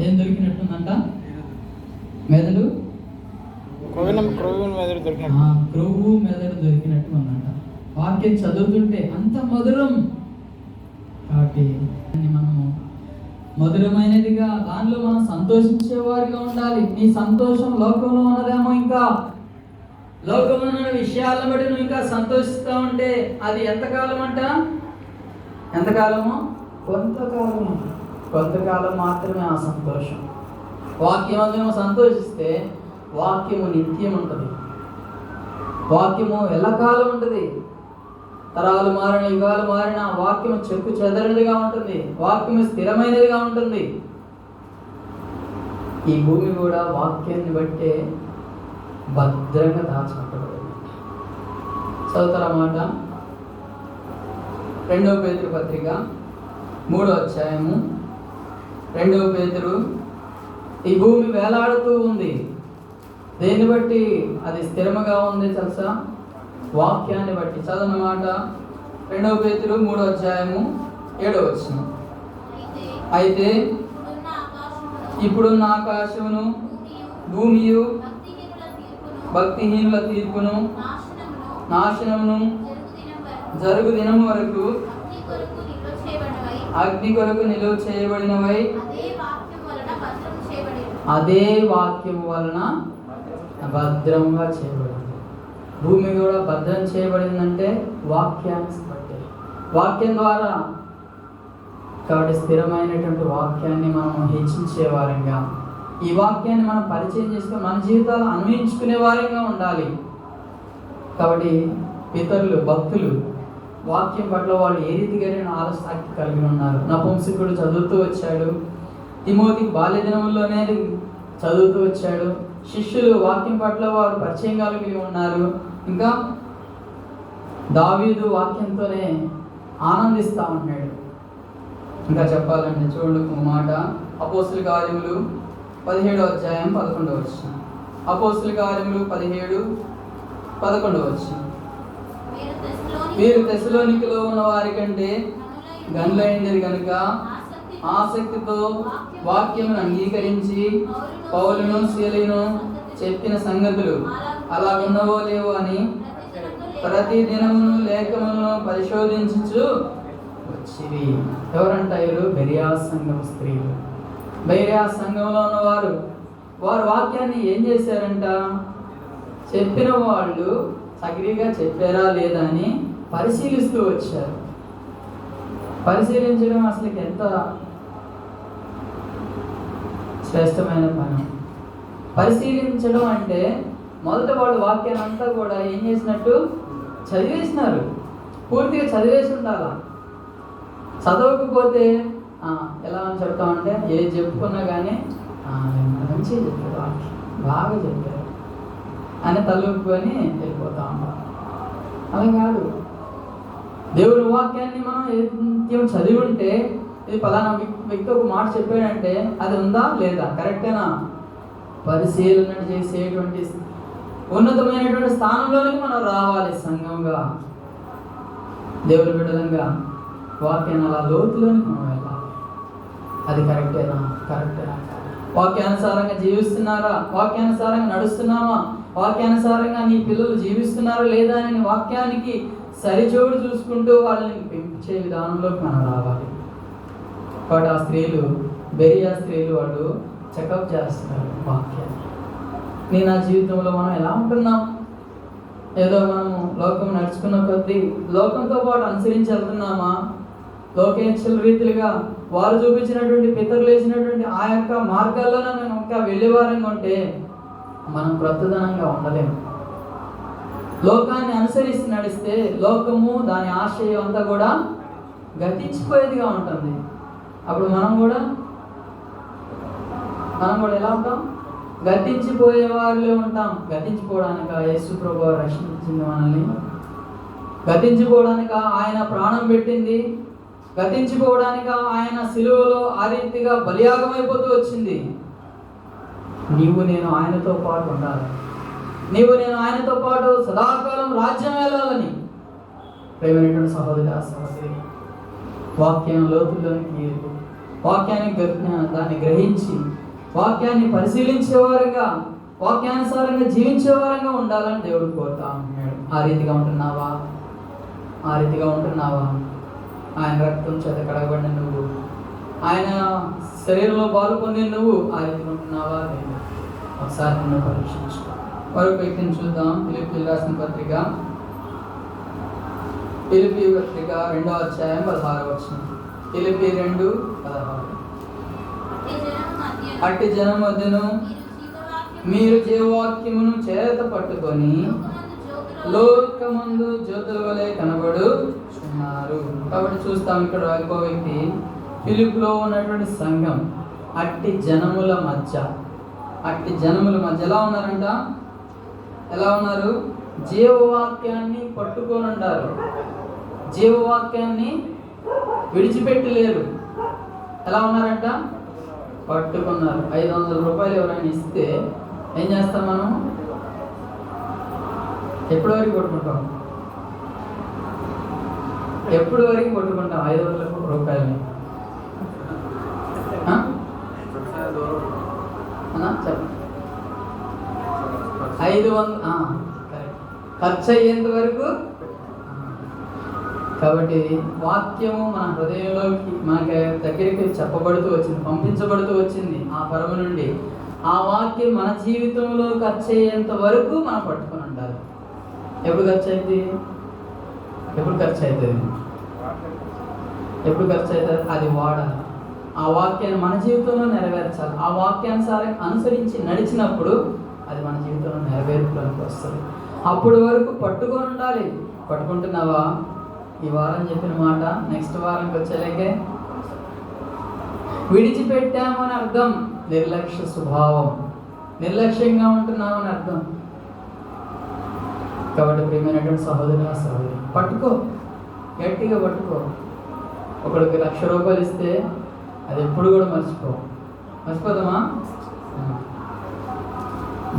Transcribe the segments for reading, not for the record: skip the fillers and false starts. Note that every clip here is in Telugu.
ఏం దొరికినట్టుందంట? మెదడు క్రొవ్వు మెదడు దొరికినట్టు ఉందంట. వాక్యం చదువుతుంటే అంత మధురం. కాబట్టి మనము మధురమైనదిగా దానిలో మనం సంతోషించేవారిగా ఉండాలి. నీ సంతోషం లోకంలో ఉన్నదేమో, ఇంకా లోకంలో ఉన్న విషయాలను బట్టి నువ్వు ఇంకా సంతోషిస్తూ ఉంటే అది ఎంతకాలం అంట? ఎంతకాలము? కొంతకాలం మాత్రమే ఆ సంతోషం. వాక్యం అందులో సంతోషిస్తే వాక్యము నిత్యం ఉంటుంది. వాక్యము ఎల్లకాలం ఉంటుంది. తరాలు మారిన, యుగాలు మారిన వాక్యము చెక్కు చెదరనిదిగా ఉంటుంది. వాక్యము స్థిరమైనదిగా ఉంటుంది. ఈ భూమి కూడా వాక్యాన్ని బట్టే భద్రంగా దాచిపెట్టబడింది. చదువుతారా మాట? 2వ పేతురు పత్రిక 3వ అధ్యాయము 2వ పేతురు. ఈ భూమి వేలాడుతూ ఉంది. దేన్ని బట్టి అది స్థిరముగా ఉంది తెలుసా? వాక్యాన్ని బట్టి. చదవనమాట 2వ పేతురు 3వ అధ్యాయము 7వ వచనం. అయితే ఇప్పుడున్న ఆకాశమును భూమియు భక్తిహీనుల తీర్పును నాశనమును జరుగు దినం వరకు అగ్ని కొరకు నిలువ చేయబడినవై అదే వాక్యం వలన భద్రంగా చేయబడింది. భూమి కూడా భద్రం చేయబడిందంటే వాక్యాన్ని బట్టి, వాక్యం ద్వారా. కాబట్టి స్థిరమైనటువంటి వాక్యాన్ని మనం హెచ్చించే వారంగా, ఈ వాక్యాన్ని మనం పరిచయం చేసుకుని మన జీవితాలు అన్వయించుకునే వారంగా ఉండాలి. కాబట్టి పితరులు, భక్తులు వాక్యం పట్ల వాళ్ళు ఏ రీతిగా ఆసక్తి కలిగి ఉన్నారు. నపుంసకుడు చదువుతూ వచ్చాడు. తిమోతికి బాల్య దినముల్లోనే చదువుతూ వచ్చాడు. శిష్యులు వాక్యం పట్ల వారు పరిచయం కలిగి ఉన్నారు. ఇంకా దావీదు వాక్యంతోనే ఆనందిస్తూ ఉన్నాడు. ఇంకా చెప్పాలంటే చూడు మాట, అపోస్తుల కార్యములు 17వ అధ్యాయం 11వ వచనం. అపోస్తుల కార్యములు 17:11 వచనం. మీరు తెస్సలోనికలో ఉన్న వారి కంటే గనులైనది కనుక ఆసక్తితో వాక్యమును అంగీకరించి పౌలును సీలను చెప్పిన సంగతులు అలాగున్నవో లేవో అని ప్రతి దినమును లేఖములను పరిశోధించుచు వచ్చిరి. ఎవరంట? వీరు బెరియా సంఘం స్త్రీలు. బెరియా సంఘంలో ఉన్నవారు వారు వాక్యాన్ని ఏం చేశారంట? చెప్పిన వాళ్ళు సరిగ్గా చెప్పారా లేదా అని పరిశీలిస్తూ వచ్చారు. పరిశీలించడం అసలు ఎంత శ్రేష్టమైన పని. పరిశీలించడం అంటే మొదట వాళ్ళు వాక్యాన్ని అంతా కూడా ఏం చేసినట్టు చదివేసినారు. పూర్తిగా చదివేసి ఉండాలా. చదవకపోతే ఎలా అని చెప్తామంటే ఏది చెప్పుకున్నా కానీ మంచిగా చెప్పారు, వాక్యం బాగా చెప్పారు అని తలూపుకొని వెళ్ళిపోతా ఉంటాం. అలా కాదు. దేవుడి వాక్యాన్ని మనం నిత్యం చదివి ఉంటే, ఇది పలానా వ్యక్తి ఒక మాట చెప్పాడంటే అది ఉందా లేదా, కరెక్టేనా, పరిశీలన చేసేటువంటి ఉన్నతమైనటువంటి స్థానంలోనికి మనం రావాలి. సంఘంగా, దేవుడి బిడ్డలంగా వాక్యాన్ని అలా లోతులోనికి మనం వెళ్ళాలి. అది కరెక్టేనా, వాక్యానుసారంగా జీవిస్తున్నారా, వాక్యానుసారంగా నడుస్తున్నామా, వాక్యానుసారంగా నీ పిల్లలు జీవిస్తున్నారా లేదా అని వాక్యానికి సరిచోడు చూసుకుంటూ వాళ్ళని పెంచే విధానంలోకి మనం రావాలి. కాబట్టి ఆ స్త్రీలు, బెరియా స్త్రీలు వాళ్ళు చెకప్ చేస్తున్నారు వాక్యాన్ని. నా జీవితంలో మనం ఎలా ఉంటున్నాం? ఏదో మనము లోకం నడుచుకున్న కొద్దీ లోకంతో పాటు అనుసరించి వెళ్తున్నామా? లోకేచ్ఛల రీతిగా వారు చూపించినటువంటి పితరులు వేసినటువంటి ఆ యొక్క మార్గాల్లోనే మనం ఇంకా వెళ్ళేవారంగా ఉంటే మనం ప్రస్తుతనంగా ఉండలేము. లోకాన్ని అనుసరిస్తూ నడిస్తే లోకము దాని ఆశయం అంతా కూడా గతించిపోయేదిగా ఉంటుంది. అప్పుడు మనం కూడా ఎలా ఉంటాం? గతించిపోయే వారిలో ఉంటాం. గతించిపోవడానిక యేసు ప్రభువు రక్షించింది మనల్ని? గతించిపోవడానిక ఆయన ప్రాణం పెట్టింది? గతించిపోవడానిక ఆయన సిలువలో ఆ రీతిగా బలియాగమైపోతూ వచ్చింది? నీవు నేను ఆయనతో పాటు ఉండాలి. నీవు నేను ఆయనతో పాటు సదాకాలం రాజ్యం వెళ్ళాలని. ప్రేమైనటువంటి సహోదరి, వాక్యం లోతుల్లోనికి దాన్ని గ్రహించి వాక్యాన్ని పరిశీలించేవారుగా, వాక్యానుసారంగా జీవించేవారంగా ఉండాలని దేవుడు కోరుతా ఉంటున్నాడు. ఆ రీతిగా ఉంటున్నావా? ఆ రీతిగా ఉంటున్నావా? ఆయన రక్తం చేత కడగబడిన నువ్వు, ఆయన శరీరంలో పాలు పొందిన నువ్వు ఆ రీతిగా ఉంటున్నావా? లేదు. ఒకసారి నిన్ను పరీక్షించు. మరొక వ్యక్తిని చూద్దాం. ఫిలిప్పీయులకు రాసిన పత్రిక 2వ అధ్యాయం 16వ వచనం. ఫిలిప్పీ 2:16. అట్టి జనం మధ్యను మీరు జీవవాక్యమును చేత పట్టుకొని లోకమందు జ్యోతుల వలె కనబడుచున్నారు. కాబట్టి చూస్తాం ఇక్కడ ఇంకో వ్యక్తి, ఫిలిప్పులో ఉన్నటువంటి సంఘం అట్టి జనముల మధ్య ఎలా ఉన్నారంట? ఎలా ఉన్నారు? జీవవాక్యాన్ని పట్టుకొని ఉంటారు. జీవవాక్యాన్ని విడిచిపెట్టలేరు. ఎలా ఉన్నారంట? పట్టుకున్నారు. 500 రూపాయలు ఎవరైనా ఇస్తే ఏం చేస్తాం మనం? ఎప్పటి వరకు కొట్టుకుంటాం? 500 రూపాయలు చెప్పండి. 500 ఖర్చు అయ్యేంత వరకు. కాబట్టి వాక్యము మన హృదయంలోకి, మనకి దగ్గరికి చెప్పబడుతూ వచ్చింది, పంపించబడుతూ వచ్చింది ఆ పరమ నుండి. ఆ వాక్యం మన జీవితంలో ఖర్చు అయ్యేంత వరకు మనం పట్టుకొని ఉండాలి. ఎప్పుడు ఖర్చు అవుతుంది? అది వాడాలి. ఆ వాక్యాన్ని మన జీవితంలో నెరవేర్చాలి. ఆ వాక్యానుసారం అనుసరించి నడిచినప్పుడు అది మన జీవితంలో నెరవేర్పులోకి వస్తుంది. అప్పటి వరకు పట్టుకొని ఉండాలి. పట్టుకుంటున్నావా? ఈ వారం చెప్పిన మాట నెక్స్ట్ వారంకి వచ్చేలాగే విడిచిపెట్టామని అర్థం. నిర్లక్ష్య స్వభావం, నిర్లక్ష్యంగా ఉంటున్నామని అర్థం. కాబట్టి ప్రియమైనటువంటి సహోదరి, పట్టుకో, గట్టిగా పట్టుకో. ఒకడికి 1,00,000 రూపాయలు ఇస్తే అది ఎప్పుడు కూడా మర్చిపోదామా?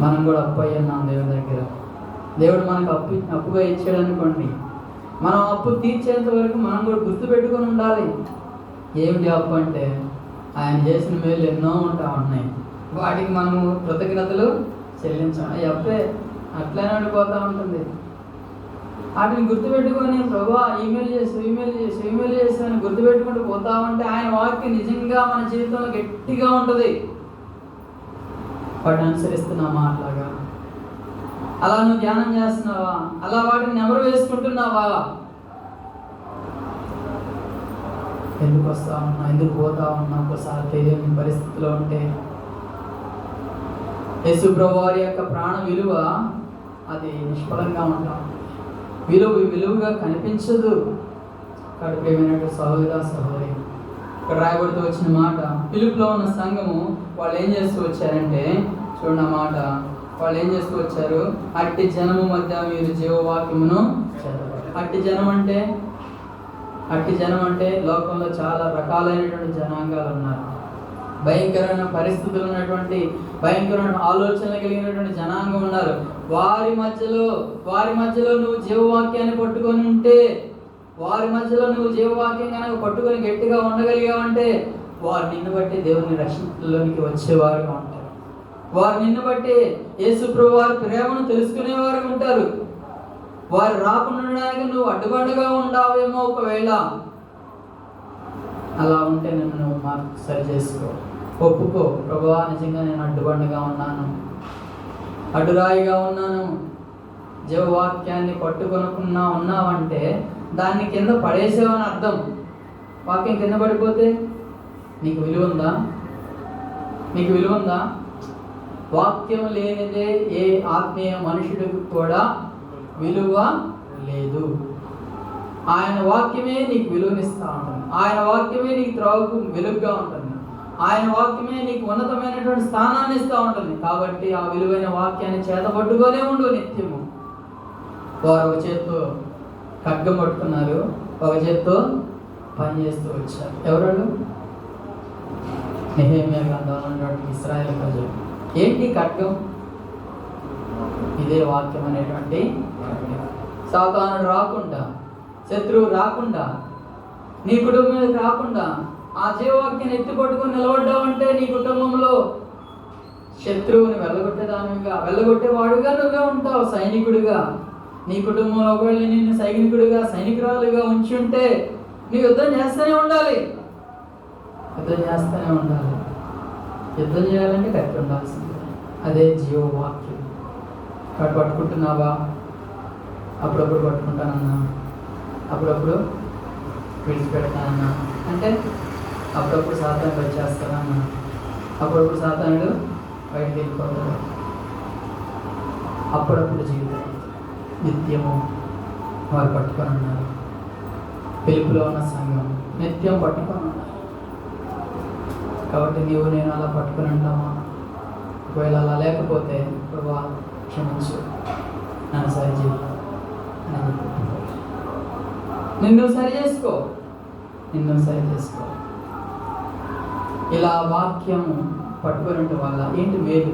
మనం కూడా అప్పు అయ్యాం దేవుడి దగ్గర. దేవుడు మనకు అప్పుగా ఇచ్చాడు అనుకోండి, మనం అప్పు తీర్చేంత వరకు మనం కూడా గుర్తుపెట్టుకొని ఉండాలి. ఏమిటి అప్పు అంటే? ఆయన చేసిన మేలు ఎన్నో ఉన్నాయి, వాటికి మనము కృతజ్ఞతలు చెల్లించాలి. ఈ అప్పే అట్లనే ఉండిపోతూ ఉంటుంది. వాటిని గుర్తుపెట్టుకొని ప్రభువా ఈమెయిల్ చేసి అని గుర్తుపెట్టుకుంటూ పోతా ఉంటే ఆయన వాక్యం నిజంగా మన జీవితంలో గట్టిగా ఉంటుంది. వాటిని అనుసరిస్తున్నామా? అలా నువ్వు ధ్యానం చేస్తున్నావా? అలా వాటిని నెమరు వేసుకుంటున్నావా? ఎందుకు వస్తా ఉన్నా, ఎందుకు పోతా ఉన్నా ఒకసారి తెలియని పరిస్థితిలో ఉంటే యేసు ప్రభువు వారి యొక్క ప్రాణ విలువ అది నిష్ఫలంగా ఉంటాం. విలువగా కనిపించదు. కడుపేమైనటువంటి సహోదరి, ఇక్కడ రాయబడుతూ వచ్చిన మాట, ఫిలిప్పులో ఉన్న సంఘము వాళ్ళు ఏం చేస్తూ వచ్చారంటే, చూడండి ఆ మాట, వాళ్ళు ఏం చేస్తూ వచ్చారు? అట్టి జనము మధ్య మీరు జీవవాక్యమును చదవాలి. అట్టి జనం అంటే లోకంలో చాలా రకాలైనటువంటి జనాంగాలు ఉన్నారు. భయంకరమైన పరిస్థితులు ఉన్నటువంటి, భయంకరమైన ఆలోచనలు కలిగినటువంటి జనాంగం ఉన్నారు. వారి మధ్యలో నువ్వు జీవవాక్యాన్ని పట్టుకొని ఉంటే, వారి మధ్యలో నువ్వు జీవవాక్యం కనుక పట్టుకొని గట్టిగా ఉండగలిగావంటే, వారు నిన్ను బట్టి దేవుని రక్షణలోనికి వచ్చేవారుగా ఉంటారు. వారు నిన్ను బట్టి యేసు ప్రభువు వారి ప్రేమను తెలుసుకునేవారుగా ఉంటారు. వారు రాకుండా నువ్వు అడ్డుబండగా ఉండావేమో ఒకవేళ. అలా ఉంటే నువ్వు సరి చేసుకో, ఒప్పుకో. ప్రభువా నిజంగా నేను అడ్డుబండగా ఉన్నాను, అడ్డురాయిగా ఉన్నాను. జీవవాక్యాన్ని పట్టుకొనకుండా ఉన్నావంటే దాన్ని కింద పడేసావని అర్థం. వాక్యం కింద పడిపోతే నీకు విలువ ఉందా? వాక్యం లేనిదే ఏ ఆత్మీయ మనుషుడికి కూడా విలువ లేదు. ఆయన వాక్యమే నీకు విలువనిస్తూ ఉంటుంది. ఆయన వాక్యమే నీకు త్రోవకు వెలుగుగా ఉంటుంది. ఆయన వాక్యమే నీకు ఉన్నతమైనటువంటి స్థానాన్ని ఇస్తూ ఉంటుంది. కాబట్టి ఆ విలువైన వాక్యాన్ని చేతపట్టుకోనే ఉండు నిత్యము. వారు ఒక చేత్తో ఖడ్గం పట్టుకున్నారు, ఒక చేత్తో పని చేస్తూ వచ్చారు. ఎవరు? నెహెమ్యా గ్రంథంలో ఉన్నటువంటి ఇశ్రాయేలు ప్రజలు. ఏంటి ఖడ్గం? ఇదే వాక్యం అనేటువంటి సాతానుడు రాకుండా, శత్రువు రాకుండా, నీ కుటుంబం మీద రాకుండా, ఆ జీవవాక్యాన్ని ఎత్తి పట్టుకొని నిలబడ్డావంటే నీ కుటుంబంలో శత్రువుని వెళ్ళగొట్టేవాడుగా నువ్వే ఉంటావు, సైనికుడిగా. నీ కుటుంబంలో ఒకవేళ నిన్ను సైనికుడిగా సైనికురాలుగా ఉంచి ఉంటే నువ్వు యుద్ధం చేస్తూనే ఉండాలి. యుద్ధం చేయాలంటే కత్తి ఉండాల్సిందే. అదే జీవవాక్యం. పట్టుకుంటున్నావా? అప్పుడప్పుడు పట్టుకుంటానన్నా, అప్పుడప్పుడు విడిచిపెడతానన్నా, అంటే అప్పుడప్పుడు సాతానుడు వచ్చేస్తానన్నా, అప్పుడప్పుడు సాతానుడు బయటికి వెళ్ళిపోతాడు. అప్పుడప్పుడు జీవితం నిత్యము వారు పట్టుకొని ఉన్నారు. పిలుపులో ఉన్న సంఘం నిత్యం పట్టుకొని ఉన్నారు. కాబట్టి నీవు నేను అలా పట్టుకొని ఉంటామా? ఒకవేళ అలా లేకపోతే ప్రభువా క్షమించు, నన్ను సరి చేయి, నిన్ను సరి చేసుకో. ఇలా వాక్యము పట్టుకొని ఉండటం వల్ల ఏంటి మేలు?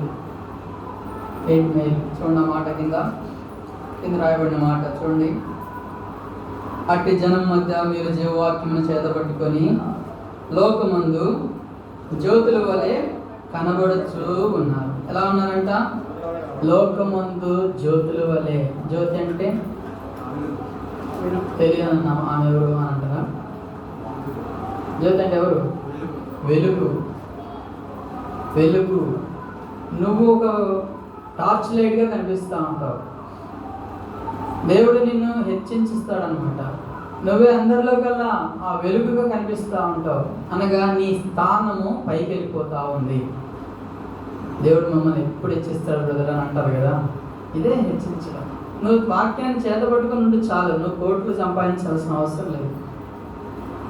చూడండి, ఆ మాట కింద రాయబడిన మాట చూడండి. అట్టి జనం మధ్య మీరు జీవవాక్యమును చేతపట్టుకొని లోకమందు జ్యోతుల వలె కనబడుచూ ఉన్నారు. ఎలా ఉన్నారంట? లోకమందు జ్యోతుల వలె. జ్యోతి అంటే తెలియదు, ఆమె ఎవరు అని అంటారా? జ్యోతి అంటే ఎవరు? వెలుగు. నువ్వు ఒక టార్చ్ లైట్గా కనిపిస్తూ ఉంటావు. దేవుడు నిన్ను హెచ్చించుస్తాడనమాట. నువ్వే అందరిలో కల్లా ఆ వెలుగుగా కనిపిస్తూ ఉంటావు. అనగా నీ స్థానము పైకి వెళ్ళిపోతూ ఉంది. దేవుడు మమ్మల్ని ఎప్పుడు హెచ్చిస్తాడు బ్రదర్ అని అంటారు కదా, ఇదే హెచ్చించడం. నువ్వు వాక్యాన్ని చేతపట్టుకుని ఉంటే చాలు. నువ్వు కోట్లు సంపాదించాల్సిన అవసరం లేదు.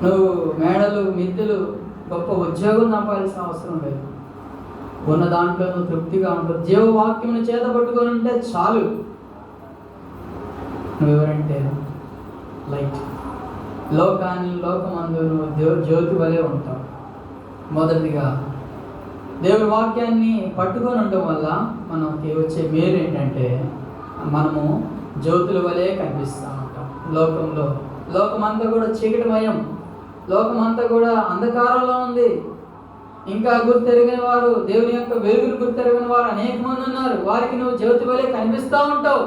నువ్వు మేడలు మిద్దెలు గొప్ప ఉద్యోగం సంపాదించిన అవసరం లేదు. ఉన్న దాంట్లో నువ్వు తృప్తిగా ఉంటావు. జీవవాక్యమును చేతపట్టుకొని ఉంటే చాలు. నువ్వెవరంటే లైట్. లోకమందు నువ్వు జ్యోతి వలె ఉంటావు. మొదటిగా దేవుడి వాక్యాన్ని పట్టుకొని ఉండటం వల్ల మనకి వచ్చే మేలు ఏంటంటే మనము జ్యోతుల వలె కనిపిస్తూ ఉంటాం. లోకమంతా కూడా చీకటిమయం, లోకమంతా కూడా అంధకారంలో ఉంది. ఇంకా గుర్తెరిగిన వారు, దేవుని యొక్క వెలుగును గుర్తెరిగిన వారు అనేక మంది ఉన్నారు. వారికి నువ్వు జ్యోతి వలె కనిపిస్తూ ఉంటావు.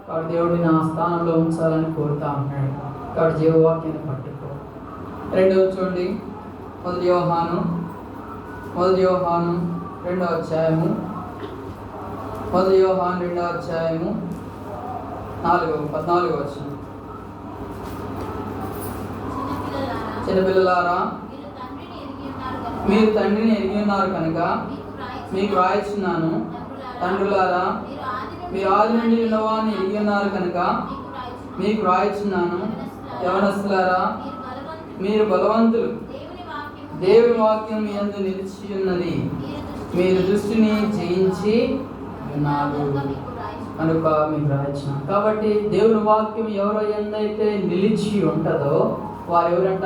కాబట్టి దేవుడిని ఆ స్థానంలో ఉంచాలని కోరుతా ఉన్నాడు. కాబట్టి జీవవాక్యాన్ని పట్టుకో. రెండవ చూడండి, మొదటి యోహాను 2వ అధ్యాయము, 14వ వచనం. చిన్నపిల్లలారా, మీరు తండ్రిని ఎరిగి ఉన్నారు కనుక మీకు రాయిస్తున్నాను. తండ్రులారా, మీరు ఆది నుండి ఉన్నవాన్ని ఎరిగి ఉన్నారు కనుక మీకు రాయిస్తున్నాను. యవనస్తులారా, మీరు బలవంతులు, దేవుని వాక్యం మీ యందు నిలిచి ఉన్నది, మీరు దృష్టిని జయించి ఉన్నారు కనుక మీకు రాయించిన. కాబట్టి దేవుని వాక్యం ఎవరో ఎందైతే నిలిచి ఉంటుందో వారు ఎవరంట?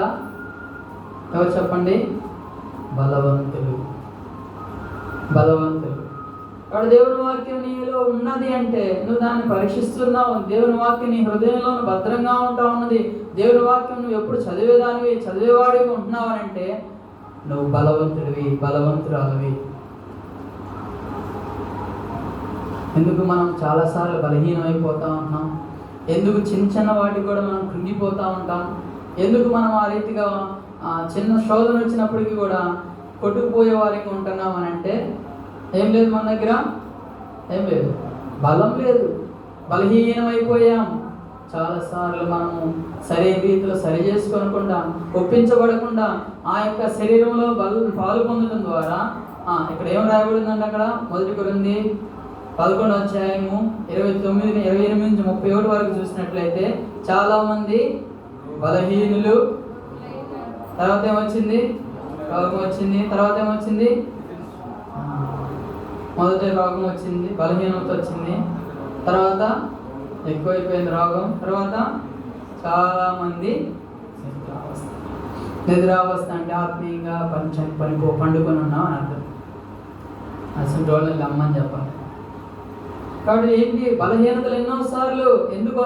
ఎవరు చెప్పండి? బలవంతులు. కాబట్టి దేవుని వాక్యం నీలో ఉన్నది అంటే నువ్వు దాన్ని పరీక్షిస్తున్నావు. దేవుని వాక్యం నీ హృదయంలో భద్రంగా ఉంటా ఉన్నది. దేవుని వాక్యం నువ్వు ఎప్పుడు చదివేవాడివి ఉంటున్నావు అంటే నువ్వు బలవంతురాలివి. ఎందుకు మనం చాలాసార్లు బలహీనమైపోతూ ఉంటున్నాం? ఎందుకు చిన్న వాటికి కూడా మనం కృంగిపోతూ ఉంటాం? ఎందుకు మనం ఆ రీతిగా చిన్న శోధన వచ్చినప్పటికీ కూడా కొట్టుకుపోయే వారికి ఉంటున్నాం అని అంటే ఏం లేదు, మన దగ్గర ఏం లేదు, బలం లేదు, బలహీనమైపోయాం. చాలాసార్లు మనము సరైన రీతిలో సరి చేసుకోనకుండా, ఒప్పించబడకుండా ఆ యొక్క శరీరంలో పాలు పొందడం ద్వారా ఇక్కడ ఏం రాయబడిందంటే అక్కడ 1 కొరింథీ 11వ అధ్యాయము 29 నుంచి 31 వరకు చూసినట్లయితే చాలామంది బలహీనులు, తర్వాత ఏమొచ్చింది? రోగం వచ్చింది. తర్వాత ఏమొచ్చింది? మొదట రోగం వచ్చింది, బలహీనత వచ్చింది, తర్వాత ఎక్కువైపోయింది రోగం, తర్వాత చాలామంది నిద్రావస్థ. అంటే ఆత్మీయంగా పండుకొని ఉన్నాం అని అర్థం. అసలు రోజులు అమ్మని చెప్పాలి. కాబట్టి ఏంటి బలహీనతలు ఎన్నోసార్లు ఎందుకు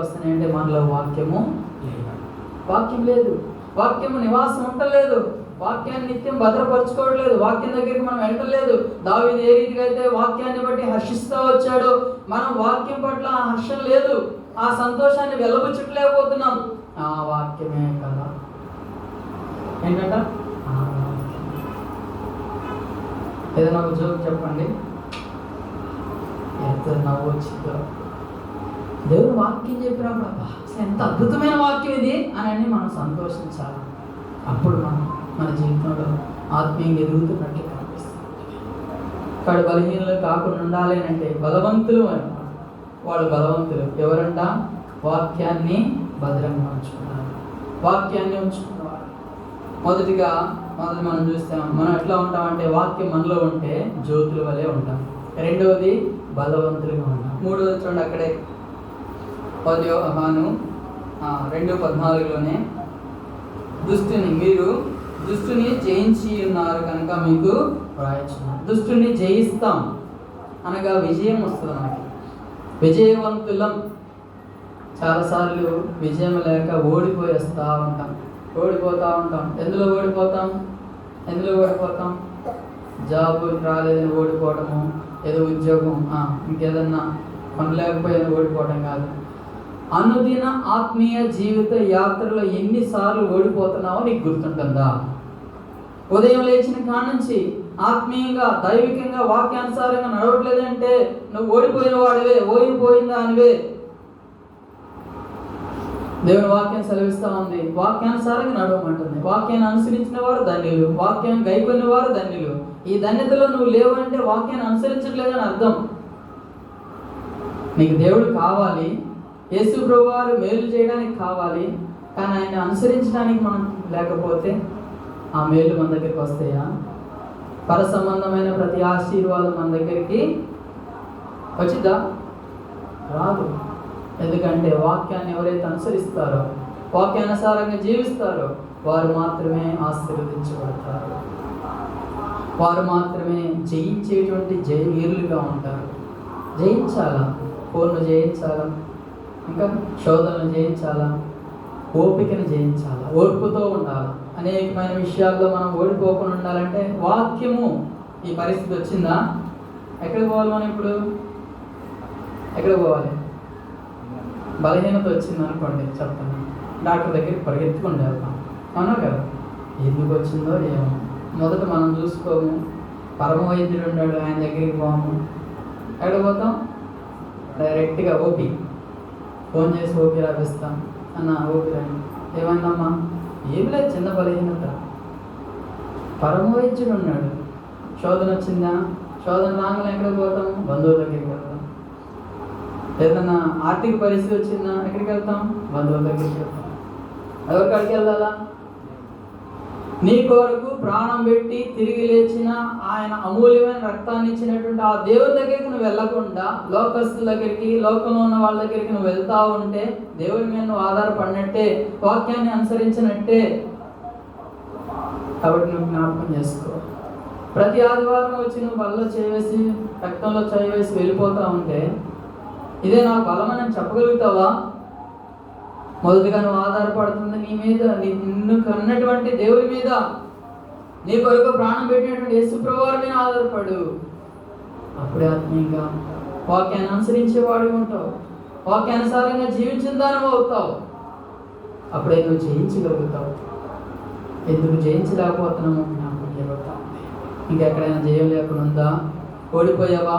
వస్తున్నాయంటే మనలో వాక్యం లేదు. వాక్యము నివాసం ఉండలేదు, వాక్యాన్ని నిత్యం భద్రపరచుకోవట్లేదు, వాక్యం దగ్గరికి మనం వెళ్ళలేదు. దావీదు ఏ రీతిగా అయితే వాక్యాన్ని బట్టి హర్షిస్తూ వచ్చాడో, మనం వాక్యం పట్ల ఆ హర్షం లేదు, ఆ సంతోషాన్ని వెలబుచ్చట్లేకపోతున్నాం. ఆ వాక్యమే కదా ఏంటంట, ఏదైనా ఒక జోక్ చెప్పండి, ఎంత నవ్వు వచ్చిందో. దేవుడు వాక్యం చెప్పినప్పుడు అసలు ఎంత అద్భుతమైన వాక్యం ఇది అని మనం సంతోషించాలి. అప్పుడు మనం మన జీవితంలో ఆత్మీయంగా ఎదుగుతున్నట్టు కనిపిస్తుంది. ఇక్కడ బలహీనలు కాకుండా ఉండాలి అంటే బలవంతులు అని, వాళ్ళు బలవంతులు ఎవరంట, వాక్యాన్ని భద్రంగా ఉంచుకున్నారు, వాక్యాన్ని ఉంచుకున్నవారు. మొదట మనం చూస్తాం, మనం ఎట్లా ఉంటామంటే వాక్యం మనలో ఉంటే జ్యోతుల వలె ఉంటాం. రెండవది బలవంతులుగా ఉంటాం. మూడవది చూడండి అక్కడే 2:14 మీరు దుష్టుని జయించి ఉన్నారు కనుక మీకు రాయచున్నాను. దుష్టుని జయిస్తాం అనగా విజయం వస్తుంది మనకి, విజయవంతులం. చాలాసార్లు విజయం లేక ఓడిపోతా ఉంటాం. ఎందులో ఓడిపోతాం? జాబ్ రాలేదని ఓడిపోవడము, ఏదో ఉద్యోగం ఇంకేదన్నా పనిలేకపోయేది ఓడిపోవడం కాదు. అనుదిన ఆత్మీయ జీవిత యాత్రలో ఎన్నిసార్లు ఓడిపోతున్నావో నీకు గుర్తుంటుందా? ఉదయం లేచిన కాడ నుంచి ఆత్మీయంగా దైవికంగా వాక్యానుసారంగా నడవట్లేదంటే నువ్వు ఓడిపోయిన వాడివే, ఓడిపోయిందా అనివే. దేవుని వాక్యం సెలవిస్తూ ఉంది, వాక్యానుసారంగా నడవమంటుంది. వాక్యాన్ని అనుసరించిన వారు ధన్యులు, వాక్యాన్ని గైకొన్న వారు ధన్యులు. ఈ ధన్యతలో నువ్వు లేవు అంటే వాక్యాన్ని అనుసరించట్లేదని అర్థం. నీకు దేవుడు కావాలి, యేసు ప్రభువారు మేలు చేయడానికి కావాలి, కానీ ఆయన అనుసరించడానికి మనం లేకపోతే ఆ మేలు మన దగ్గరికి వస్తాయా? పర సంబంధమైన ప్రతి ఆశీర్వాదం మన దగ్గరికి వచ్చిద్దా? రాదు. ఎందుకంటే వాక్యాన్ని ఎవరైతే అనుసరిస్తారో, వాక్యానుసారంగా జీవిస్తారో వారు మాత్రమే ఆశీర్వదించబడతారు, వారు మాత్రమే జయించేటువంటి జయవీరులుగా ఉంటారు. జయించాలా? పూర్ణ జయించాలా, ఇంకా శోధనలు జయించాలా, ఓపికను జయించాలా, ఓర్పుతో ఉండాలా. అనేకమైన విషయాల్లో మనం ఓడిపోకుండా ఉండాలంటే వాక్యము. ఈ పరిస్థితి వచ్చిందా, ఎక్కడికి పోవాలి మనం? ఇప్పుడు ఎక్కడ పోవాలి? బలహీనత వచ్చింది అనుకోండి, చెప్తాను, డాక్టర్ దగ్గరికి పరిగెత్తుకుంటూ వెళ్తాం, అవునా కదా? ఎందుకు వచ్చిందో ఏమో మొదట మనం చూసుకోము. పరమ వైద్యుడు ఉన్నాడు, ఆయన దగ్గరికి పోము. ఎక్కడ పోతాం? డైరెక్ట్గా ఓపీ ఫోన్ చేసి ఓపీ రాపిస్తాం. అన్న ఓపీ రండి. ఏమైందమ్మా? ఏమి లేదు, చిన్న బలహీనత. పరమ వైద్యుడు ఉన్నాడు. శోధన వచ్చిందా? శోధన రాగానే ఎక్కడికి పోతాం? బంధువుల దగ్గరికి వెళ్తాం. ఏదన్నా ఆర్థిక పరిస్థితి వచ్చిందా? ఎక్కడికి వెళ్తాం? బంధువుల దగ్గరికి వెళ్తాం. ఎవరికాడికి వెళ్ళాలా? నీ కొరకు ప్రాణం పెట్టి తిరిగి లేచిన ఆయన అమూల్యమైన రక్తాన్ని ఇచ్చినటువంటి ఆ దేవుని దగ్గరికి నువ్వు వెళ్ళకుండా లోకస్తుల దగ్గరికి, లోకంలో ఉన్న వాళ్ళ దగ్గరికి నువ్వు వెళ్తా ఉంటే దేవుని మీద నువ్వు ఆధారపడినట్టే, వాక్యాన్ని అనుసరించినట్టే. కాబట్టి నువ్వు జ్ఞాపకం చేసుకో. ప్రతి ఆదివారం వచ్చి నువ్వు బల్లో చేయవేసి, రక్తంలో చేయవేసి వెళ్ళిపోతా ఉంటే ఇదే నాకు బలమని చెప్పగలుగుతావా? మొదటిగా నువ్వు ఆధారపడుతుంది నీ మీద, నిన్ను కన్నటువంటి దేవుడి మీద, నీ కొరకు ప్రాణం పెట్టినటువంటి యేసు ప్రభువారి మీద ఆధారపడు. అప్పుడే ఆత్మీయంగా వాక్యాన్ని అనుసరించేవాడు ఉంటావు, వాక్యానుసారంగా జీవించిన దానం అవుతావు. అప్పుడే నువ్వు జయించగలుగుతావు. ఎందుకు జయించలేకపోతున్నాము? నాకు జరుగుతా ఉంది. ఇంకెక్కడైనా జయం లేకుండా ఉందా? ఓడిపోయావా?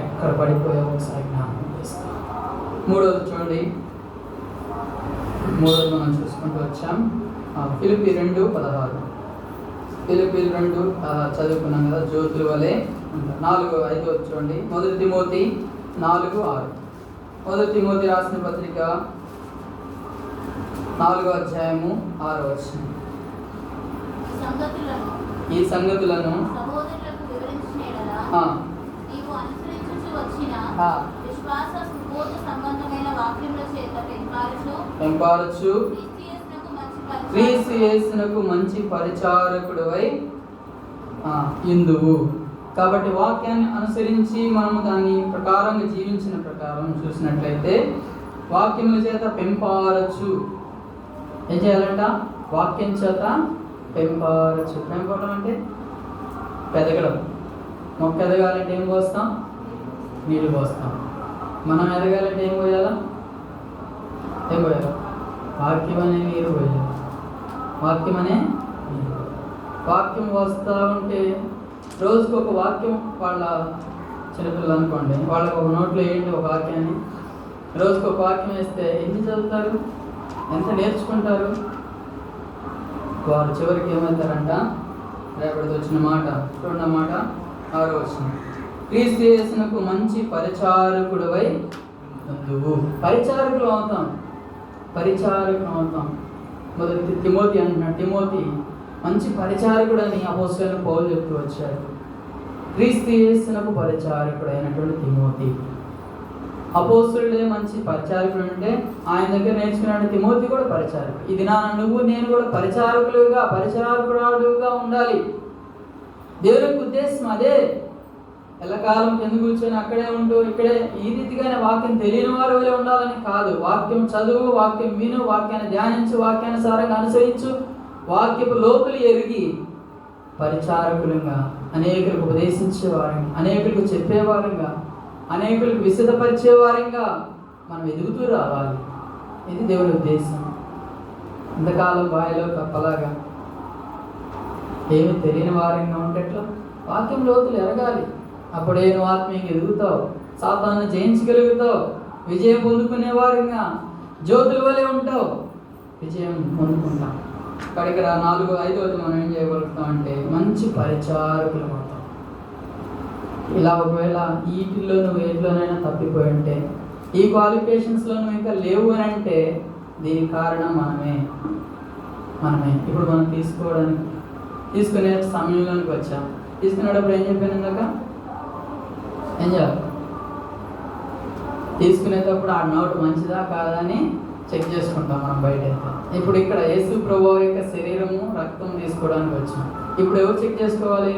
ఎక్కడ పడిపోయావో ఒకసారి జ్ఞాపకం చేస్తా. మూడోది చూడండి, మూడోది మనం చూసుకుంటూ వచ్చాం. ఫిలిప్పీ 2:16 ఫిలిప్పీ 2 చదువుకున్నాం కదా, జ్యోతుల వలె. 4-5 చూడండి. 1 తిమోతి 4:6. 1 తిమోతి రాసిన పత్రిక 4:6. ఈ సంగతులను పెంపారచు క్రీస్తు యేసునకు మంచి పరిచారకుడివై ఇందువు. కాబట్టి వాక్యాన్ని అనుసరించి మనము దాని ప్రకారంగా జీవించిన ప్రకారం చూసినట్లయితే వాక్యముల చేత పెంపారచు. ఏం చేయాలంట? వాక్యం చేత పెంపరచు. పెంపడం అంటే పెదగడం. మొక్క ఎదగాలంటే ఏం పోస్తాం? నీళ్ళు పోస్తాం. మనం ఎదగాలంటే ఏం పోయాలా? ఏం పోయాలి? వాక్యం అనే నీరు పోయాలి. వాక్యం అనే నీరు. వాక్యం వస్తూ ఉంటే రోజుకు ఒక వాక్యం, వాళ్ళ చిన్నపిల్లలు అనుకోండి, వాళ్ళకి ఒక నోట్లో వేయండి ఒక వాక్యాన్ని. రోజుకు ఒక వాక్యం వేస్తే ఎన్ని చదువుతారు? ఎంత నేర్చుకుంటారు? వారు చివరికి ఏమవుతారంట? రేపటికి వచ్చిన మాట చూడండి, మాట 6వ వచనం. క్రీస్తు యేసునకు మంచి పరిచారకుడవై నువ్వు. పరిచారకులు అవుతాం. పరిచారకులు అవుతాం. మొదటి తిమోతి అంటున్నాడు. తిమోతి మంచి పరిచారకుడు అని అపోస్తలుడైన పౌలు చెప్తూ వచ్చాడు. క్రీస్తు యేసునకు పరిచారకుడు అయినటువంటి తిమోతి. అపోస్తలుడే మంచి పరిచారకుడు అంటే ఆయన దగ్గర నేర్చుకున్నాడు. తిమోతి కూడా పరిచారకుడు. ఇది నువ్వు నేను కూడా పరిచారకుడుగా ఉండాలి. దేవునికి ఉద్దేశం అదే. ఎల్లకాలం కింద కూర్చొని అక్కడే ఉంటూ ఇక్కడే ఈ రీతిగానే వాక్యం తెలియని వారి వల్ల ఉండాలని కాదు. వాక్యం చదువు, వాక్యం విను, వాక్యాన్ని ధ్యానించు, వాక్యానుసారంగా అనుసరించు, వాక్యపు లోతులు ఎరిగి పరిచారకులుగా అనేకులకు ఉపదేశించేవారంగా, అనేకులకు చెప్పేవారంగా, అనేకులకు విశదపరిచేవారంగా మనం ఎదుగుతూ రావాలి. ఇది దేవుని ఉద్దేశం. ఇంతకాలం బావిలో కప్పలాగా ఏమి తెలియని వారంగా ఉండేట్లు వాక్యం లోతులు ఎరగాలి. అప్పుడే నువ్వు ఆత్మీయంగా ఎదుగుతావు, సాతాన్ని జయించగలుగుతావు, విజయం పొందుకునే వారంగా జ్యోతుల వలె ఉంటావు, విజయం పొందుకుంటాం. ఇక్కడ 4-5 మనం ఏం చేయగలుగుతాం అంటే మంచి పరిచారకులు అవుతాం. ఇలా ఒకవేళ వీటిల్లో నువ్వు వేటిలోనైనా తప్పిపోయి ఉంటే, ఈ క్వాలిఫికేషన్స్లో నువ్వు ఇంకా లేవు అని అంటే దీనికి కారణం మనమే. ఇప్పుడు మనం తీసుకునే సమయంలోనికి వచ్చాం. తీసుకునేటప్పుడు ఏం చెప్పాను ఇందాక? ఏం చేయాలి? తీసుకునేటప్పుడు ఆ నోటు మంచిదా కాదా అని చెక్ చేసుకుంటాం మనం బయట. ఇప్పుడు ఇక్కడ యేసు ప్రభువు యొక్క శరీరము రక్తం తీసుకోవడానికి వచ్చాం. ఇప్పుడు ఎవరు చెక్ చేసుకోవాలి?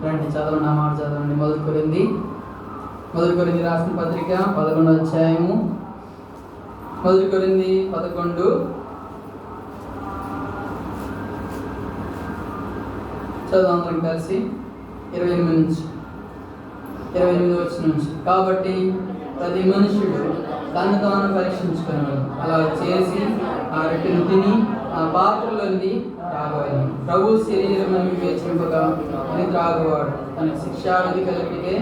రండి చదవండి, ఆ మాట చదవండి. మొదటి కొరింథీ రాసిన పత్రిక 11వ అధ్యాయము. మొదటి కొరింథీ 11 చదువు అందరం కలిసి. 28 వచ్చిన నుంచి. కాబట్టి ప్రతి మనుషుడు తను తాను పరీక్షించుకున్నాడు. అలా చేసి ఆ రొట్టెను తిని ఆ పాత్రలోనిది త్రాగవలెను. ప్రభు శరీరం వివేచింపగా అని త్రాగువాడు తన శిక్షావిధి కలిపితే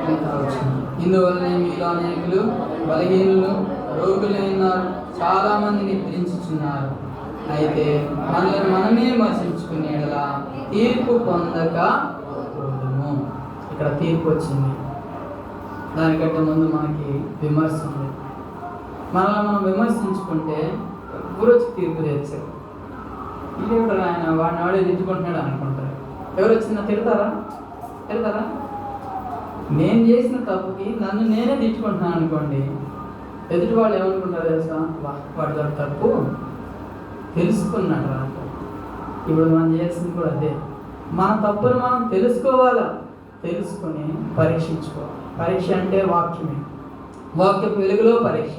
అని తాగొచ్చును. ఇందువల్లనే మీలో అనేకులు బలహీనులు, రోగులైనారు, చాలా మంది నిద్రించుచున్నారు. అయితే మనల్ని మనమే విమర్శించుకునేలా తీర్పు పొందకపోదుము. ఇక్కడ తీర్పు వచ్చింది. దానికంటే ముందు మనకి విమర్శ ఉంది. మనల్ని మనం విమర్శించుకుంటే ఎవరు వచ్చి తీర్పు తెచ్చారు? ఇల్లు ఆయన వాడిని వాడే తిట్టుకుంటున్నాడు అనుకుంటారు. ఎవరు వచ్చినా తిడతారా? నేను చేసిన తప్పుకి నన్ను నేనే తిట్టుకుంటున్నాను అనుకోండి, ఎదుటి వాళ్ళు ఏమనుకుంటారు తెలుసా? వాడి తప్పు తెలుసుకున్నాడు రా. ఇప్పుడు మనం చేయాల్సింది కూడా అదే. మన తప్పును మనం తెలుసుకోవాలా, తెలుసుకొని పరీక్షించుకోవాలి. పరీక్ష అంటే వాక్యమే. వాక్యపు వెలుగులో పరీక్ష.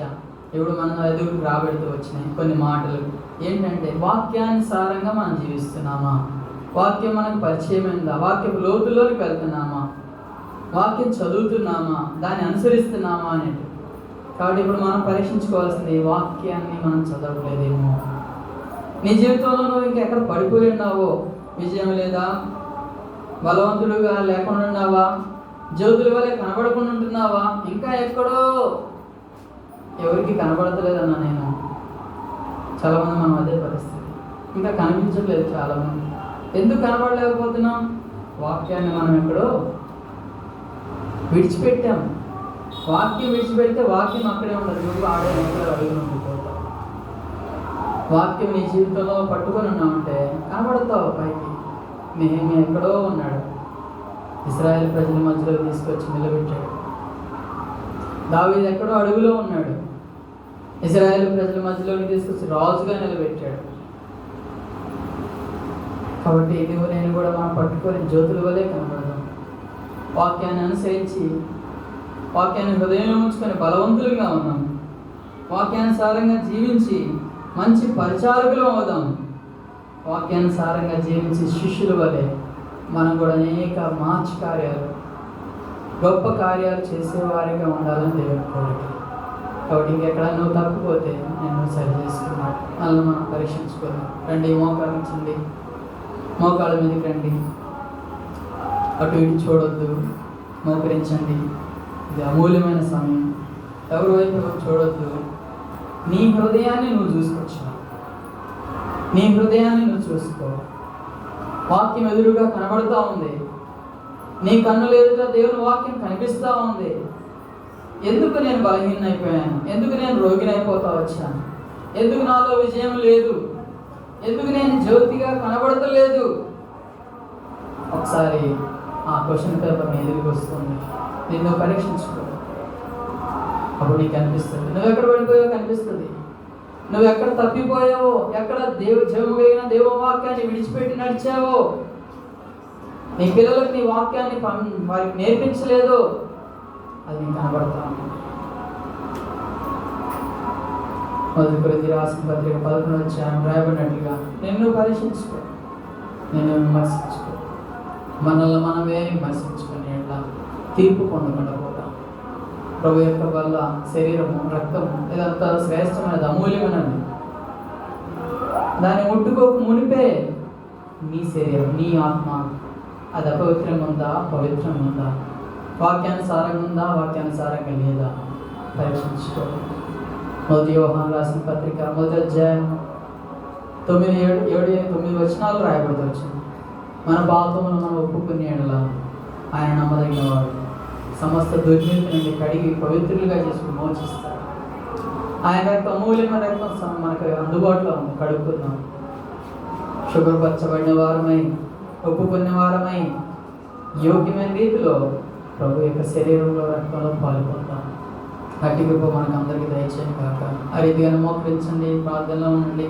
ఇప్పుడు మనం ఎదుగుకు రాబెడుతూ వచ్చినాయి కొన్ని మాటలు ఏంటంటే, వాక్యానుసారంగా మనం జీవిస్తున్నామా? వాక్యం మనకు పరిచయమైందా? వాక్యపు లోతుల్లోకి వెళ్తున్నామా? వాక్యం చదువుతున్నామా? దాన్ని అనుసరిస్తున్నామా అనేది. కాబట్టి ఇప్పుడు మనం పరీక్షించుకోవాల్సింది, వాక్యాన్ని మనం చదవలేదేమో. నీ జీవితంలో నువ్వు ఇంకెక్కడ పడిపోయి ఉన్నావో, విజయం లేదా, బలవంతుడుగా లేకుండా ఉన్నావా, జ్యోతుల వల్లే కనబడకుండా ఉంటున్నావా, ఇంకా ఎక్కడో ఎవరికి కనబడతలేదన్నా నేను. చాలామంది మనం అదే పరిస్థితి, ఇంకా కనిపించట్లేదు చాలామంది. ఎందుకు కనబడలేకపోతున్నాం? వాక్యాన్ని మనం ఎక్కడో విడిచిపెట్టాం. వాక్యం విడిచిపెడితే వాక్యం అక్కడే ఉండదు, నువ్వు ఆడే ఎక్కడ అడుగులు ఉండిపోతావు. వాక్యం నీ జీవితంలో పట్టుకొని ఉన్నామంటే కనబడతావు పైకి. నేహెమ్యా ఎక్కడో ఉన్నాడు, ఇశ్రాయేలు ప్రజల మధ్యలో తీసుకొచ్చి నిలబెట్టాడు. దావీదు ఎక్కడో అడుగులో ఉన్నాడు, ఇశ్రాయేలు ప్రజల మధ్యలోకి తీసుకొచ్చి రాజుగా నిలబెట్టాడు. కాబట్టి నువ్వు నేను కూడా మనం పట్టుకొని జ్యోతుల వల్లే కనబడదాం. వాక్యాన్ని అనుసరించి, వాక్యాన్ని హృదయంలో ఉంచుకొని బలవంతులుగా ఉన్నాం. వాక్యానుసారంగా జీవించి మంచి పరిచారకులు అవుదాం. వాక్యానుసారంగా జీవించి శిష్యుల వలె మనం కూడా అనేక మార్చి కార్యాలు, గొప్ప కార్యాలు చేసేవారిగా ఉండాలని దేవుని కోరిక. కాబట్టి ఇంకెక్కడ నువ్వు తప్పిపోతే నేను సరి చేసుకున్నాను. మళ్ళీ మనం పరీక్షించుకోవాలి. రండి, మోకరించండి, మోకాళ్ళ మీదకి రండి, అటు ఇటు చూడొద్దు, మోకరించండి. ఇది అమూల్యమైన సమయం. ఎవరి వైపు చూడొద్దు. నీ హృదయాన్ని నువ్వు చూసుకోవచ్చు. నీ హృదయాన్ని నువ్వు చూసుకో. వాక్యం ఎదురుగా కనబడుతూ ఉంది. నీ కన్నులు ఎదుట దేవుని వాక్యం కనిపిస్తూ ఉంది. ఎందుకు నేను బలహీనైపోయాను? ఎందుకు నేను రోగినైపోతా వచ్చాను? ఎందుకు నాలో విజయం లేదు? ఎందుకు నేను జ్యోతిగా కనబడతలేదు? ఒకసారి ఆ క్వశ్చన్ పేపర్ నీ ఎదురుకు వస్తుంది. నిన్ను పరీక్షించుకో. అప్పుడు నీకు అనిపిస్తుంది నువ్వు ఎక్కడ పడిపోయావో కనిపిస్తుంది. నువ్వు ఎక్కడ తప్పిపోయావో, ఎక్కడ జీవము కలిగిన దేవవాక్యాన్ని విడిచిపెట్టి నడిచావో, నీ పిల్లలకు నీ వాక్యాన్ని వారికి నేర్పించలేదో అది నీకు కనబడతా. మొదటి కొరింథీ రాసిన పత్రిక 11వ అధ్యాయం రాయబడినట్లుగా నిన్ను పరీక్షించుకో, నిన్ను విమర్శించుకో. మనల్ని మనమే విమర్శించుకొని ఎట్లా తీర్పు పొందకుండా పోతాం. ప్రభు యొక్క వల్ల శరీరము, రక్తము ఇదంతా శ్రేష్టమైనది, అమూల్యమైనది. దాన్ని ముట్టుకోక మునిపే నీ శరీరం, నీ ఆత్మ అది అపవిత్రంగా ఉందా, పవిత్రంగా ఉందా, వాక్యానుసారంగా ఉందా, వాక్యానుసారంగా లేదా పరీక్షించుకో. మొదటి యోహాను రాసిన పత్రిక 1వ అధ్యాయం 9 వచనాలు రాయబడి వచ్చింది. మన పాపమును మనం ఒప్పుకునే యెడల ఆయన నమ్మదగిన వాడు, సమస్త దుర్నీతి నుండి కడిగి పవిత్రులుగా చేసుకుని మోచిస్తాడు. ఆయన రక్తం, అమూల్యమైన రక్తం మనకు అందుబాటులో ఉంది. కడుక్కున్నాం, శుభ్రపరచబడిన వారమై, ఒప్పుకునే వారమై, యోగ్యమైన రీతిలో ప్రభు యొక్క శరీరంలో, రక్తంలో పాల్పొందాం. అట్టి కృప మనకు అందరికీ దయచేయం కాక. ఆ రీతిగా మోకరించండి, ప్రార్థనలో ఉండండి.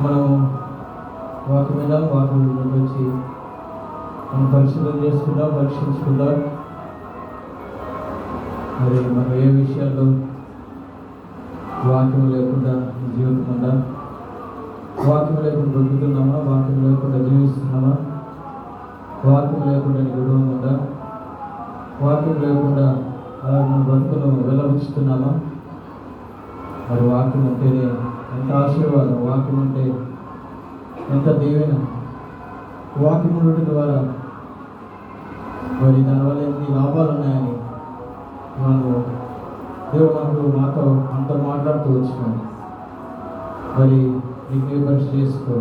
మనం వాక్యం వచ్చి మనం పరిశీలన చేసుకుందాం, పరీక్షించుకుందాం. మరి మనం ఏ విషయాల్లో వాక్యం లేకుండా జీవితం ఉందా, వాక్యం లేకుండా బ్రతుకుతున్నామా, వాక్యం లేకుండా జీవిస్తున్నామా, వాక్యం లేకుండా నీ కుటుంబం ఉందా, వాక్యం లేకుండా మన బ్రతుకును వెల్లబుచ్చుతున్నామా? మరి వాక్యం ఉంటేనే ఎంత ఆశీర్వాదం, వాక్యం ఉంటే ఎంత దీవెన. వాక్యం ఉండటం ద్వారా మరి దానివల్ల ఎన్ని లాభాలు ఉన్నాయని మనము దేవుడు మాతో అంతా మాట్లాడుతూ వచ్చినాము. మరి నీకు పరీక్ష చేసుకో.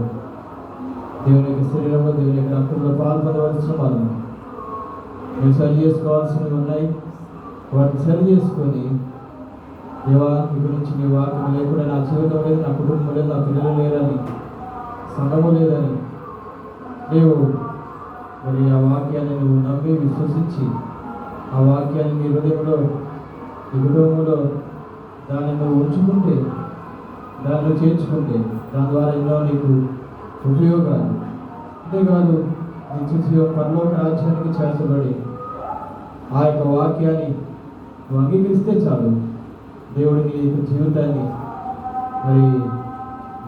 దేవుని యొక్క శరీరంలో, దేవుని యొక్క రక్తంలో పాల్పడవలసిన వాళ్ళము మేము సరి చేసుకోవాల్సినవి ఉన్నాయి. వాటిని సరి చేసుకొని, దేవా ఇక నుంచి నీ వాక్యం లేకుండా నా జీవితం లేదు, నా కుటుంబం లేదు, నా పిల్లలు లేరని, సంఘము లేదని నీవు మరి ఆ వాక్యాన్ని నువ్వు నమ్మి విశ్వసించి ఆ వాక్యాన్ని నీ హృదయంలో, నీ కుటుంబంలో దాన్ని నువ్వు ఉంచుకుంటే, దానిలో చేర్చుకుంటే దాని ద్వారా ఎన్నో నీకు ఉపయోగాలు. అంతేకాదు నీ చూసి పరలోక రాజ్యానికి చేర్చబడి ఆ యొక్క వాక్యాన్ని నువ్వు అంగీకరిస్తే చాలు. దేవుడి నీ యొక్క జీవితాన్ని మరి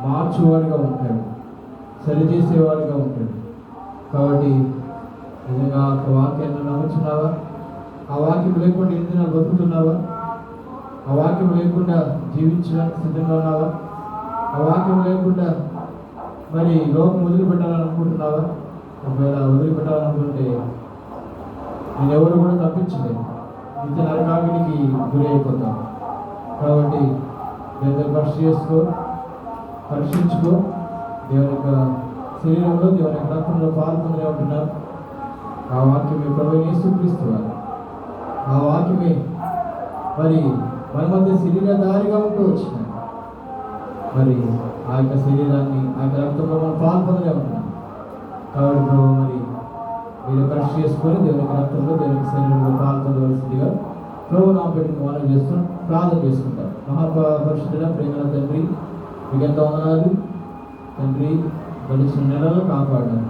మార్చువాడిగా ఉంటాడు, సరిచేసేవాడిగా ఉంటాడు. కాబట్టి నిజంగా ఆ వాక్యాన్ని నమ్ముతున్నావా? ఆ వాక్యం లేకుండా ఎందుకు బతుకుతున్నావా? ఆ వాక్యం లేకుండా జీవించడానికి సిద్ధంగా ఉన్నావా? ఆ వాక్యం లేకుండా మరి లోకం వదిలిపెట్టాలనుకుంటున్నావా? ఒకవేళ వదిలిపెట్టాలనుకుంటే నేను ఎవరు కూడా తప్పించలేదు, నిత్య నరకాగ్నికి గురి అయిపోతాం. కాబట్టి దేవుని పరీక్షించుకో. దేవుని యొక్క శరీరంలో, దేవుని యొక్క రక్తంలో పాల్గొనే ఉంటున్నారు. ఆ వాక్యమే ప్రభువైన యేసుక్రీస్తువారు. ఆ వాక్యమే మరి మన మధ్య శరీరధారిగా ఉంటూ వచ్చినాడు. మరి ఆ యొక్క శరీరాన్ని, ఆ యొక్క రక్తంలో మనం పాల్గొనే ఉంటున్నాం. కాబట్టి ప్రభు మరి మీరు పరీక్ష చేసుకొని దేవుని రక్తంలో, దేవుని శరీరంలో పాల్గొనవలసిందిగా ప్రభు నామ పెట్టి మనం చేస్తున్నాం, ప్రార్థన చేసుకుంటాం. మహాపరిశుద్ధుడ ప్రేమల తండ్రి, మీకు ఎంత వందనాలు తండ్రి. గడిచిన నెలలో కాపాడారు,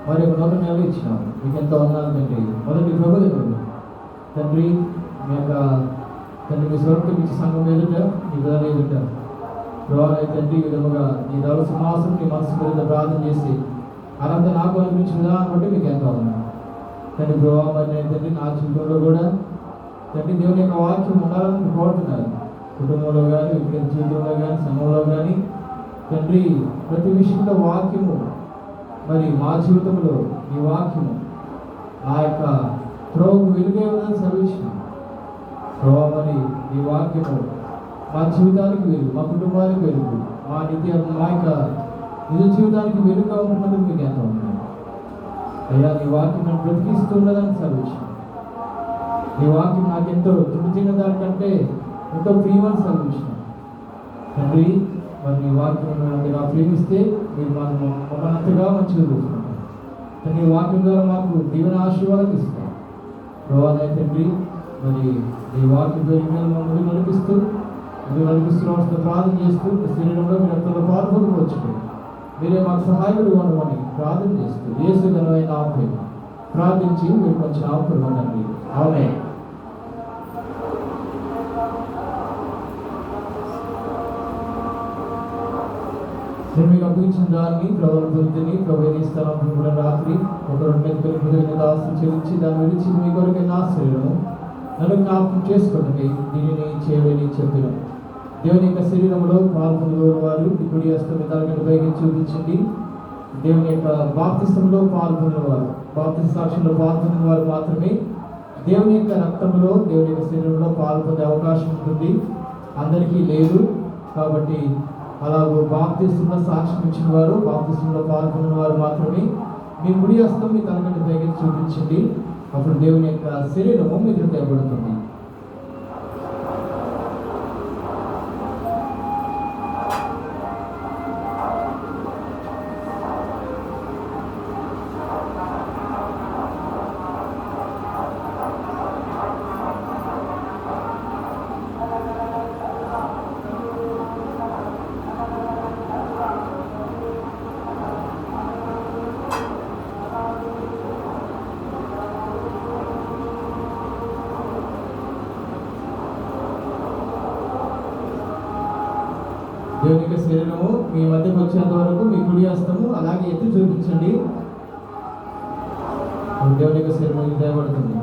మరి ఒక నూతన నెలలు ఇచ్చినాము, మీకు ఎంత వందనాలు తండ్రి. మొదటి ప్రభుత్వం తండ్రి, మీ యొక్క తండ్రి మీ స్వరూపం ఇచ్చి సంఘం ఎదుట, నీ విధానం ఎదుట ప్రభావ తండ్రి, ఈ విధముగా నీ దళ సింహాసనం నీ మనసు మీద ప్రార్థన చేసి అనంత నాకు అనిపించిన విధానం బట్టి మీకు ఎంత వందనాలు తండ్రి. ప్రభావ మరి తండ్రి నా జీవితంలో కూడా తండ్రి దేవుని యొక్క వాక్యం ఉండాలని కోరుతున్నారు. కుటుంబంలో కానీ, వ్యక్తిగత జీవితంలో కానీ, సంఘంలో కానీ తండ్రి ప్రతి విషయంలో వాక్యము మరి మా జీవితంలో ఈ వాక్యము నా యొక్క త్రోవకు వెలుగే ఉందని సెలవించిన ప్రభావ మరి ఈ వాక్యము మా జీవితానికి వెలుగు, మా కుటుంబానికి వెలుగు, మా యొక్క నిజ జీవితానికి వెలుగుగా ఉంటున్నది మీకు ఎంత ఉంది అయ్యా. నీ వాక్యం నన్ను బ్రతికిస్తున్నదని సెలవించిన నీ వాక్యం నాకు ఎంతో చుట్టుచిన్న దానికంటే ఎంతో ప్రియమని సెలవించిన తండ్రి. మరి నీ వాక్యం మీరు ప్రేమిస్తే మీరు మమ్మల్ని అంతగా మంచిగా చూసుకుంటారు. నీ వాక్యం ద్వారా మాకు దీవెన ఆశీర్వాదం ఇస్తారు ప్రభావ తండ్రి. మరి నీ వాక్యం మమ్మల్ని నడిపిస్తూ ప్రార్థన చేస్తూ శరీరంలో మీరు ఎంతో పాల్గొనవచ్చు. మీరే మాకు సహాయకుడు ఉండమని ప్రార్థన చేస్తూ యేసు ఘనమైన నామమున ప్రార్థించి మీరు కొంచెం ఆపుకోండి. ఆమేన్. నేను మీకు అప్పగించిన దాన్ని ప్రభుత్వని ప్రభుత్వం కూడా రాత్రి ఒక 2 దాసులు చెల్లించి దాన్ని విడిచి మీ కొరకు నా శరీరము నన్ను జ్ఞాపకం చేసుకోండి, దీనిని చేయని చెప్పిన దేవుని యొక్క శరీరంలో పాల్గొనే వారు ఇప్పుడు హస్తమితాలను పైకి చూపించండి. దేవుని యొక్క బాప్తిస్తంలో పాల్గొనేవారు, బాప్తిస్మ సాక్ష్యంలో పాల్గొనే వారు మాత్రమే దేవుని యొక్క రక్తంలో, దేవుని యొక్క శరీరంలో పాల్గొనే అవకాశం ఉంటుంది, అందరికీ లేదు. కాబట్టి అలాగూ బాప్తిస్తంలో సాక్ష్యం ఇచ్చిన వారు, బాప్తిస్తంలో పాల్గొన్న వారు మాత్రమే మీ కుడి హస్తం మీ తలకంటి పైకి చూపించండి. అప్పుడు దేవుని యొక్క శరీరము మీకు తేబడుతుంది. దేవుని యొక్క శరీరము మీ మధ్యకు వచ్చేంత వరకు మీ కుడి హస్తము అలాగే ఎత్తి చూపించండి. దేవుని యొక్క శరీరం తేబడుతుంది.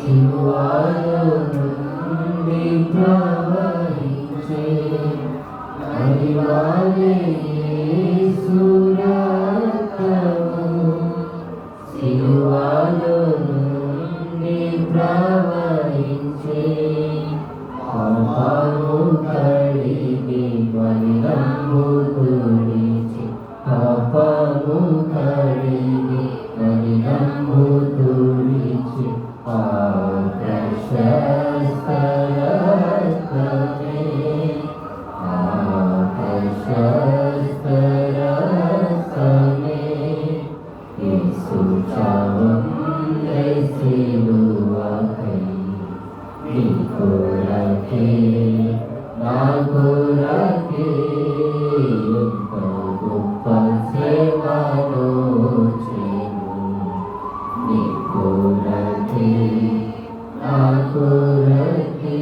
సిలువలో నుండి ప్రవహించే నదివాగే యేసు రక్తము, సిలువలో నుండి ప్రవహించే పాపము కడిగి మలినము తుడిచి, పాపము కడిగి మలినము తుడిచి, ఆ ప్రశస్త రక్తమే, ఆ ప్రశస్త రక్తమే, యేసు చావే సిలువకై నీ కొరకే నా కొరకే ఎంత గొప్ప సేవను చేను, నీ కొరకే నా కొరకే.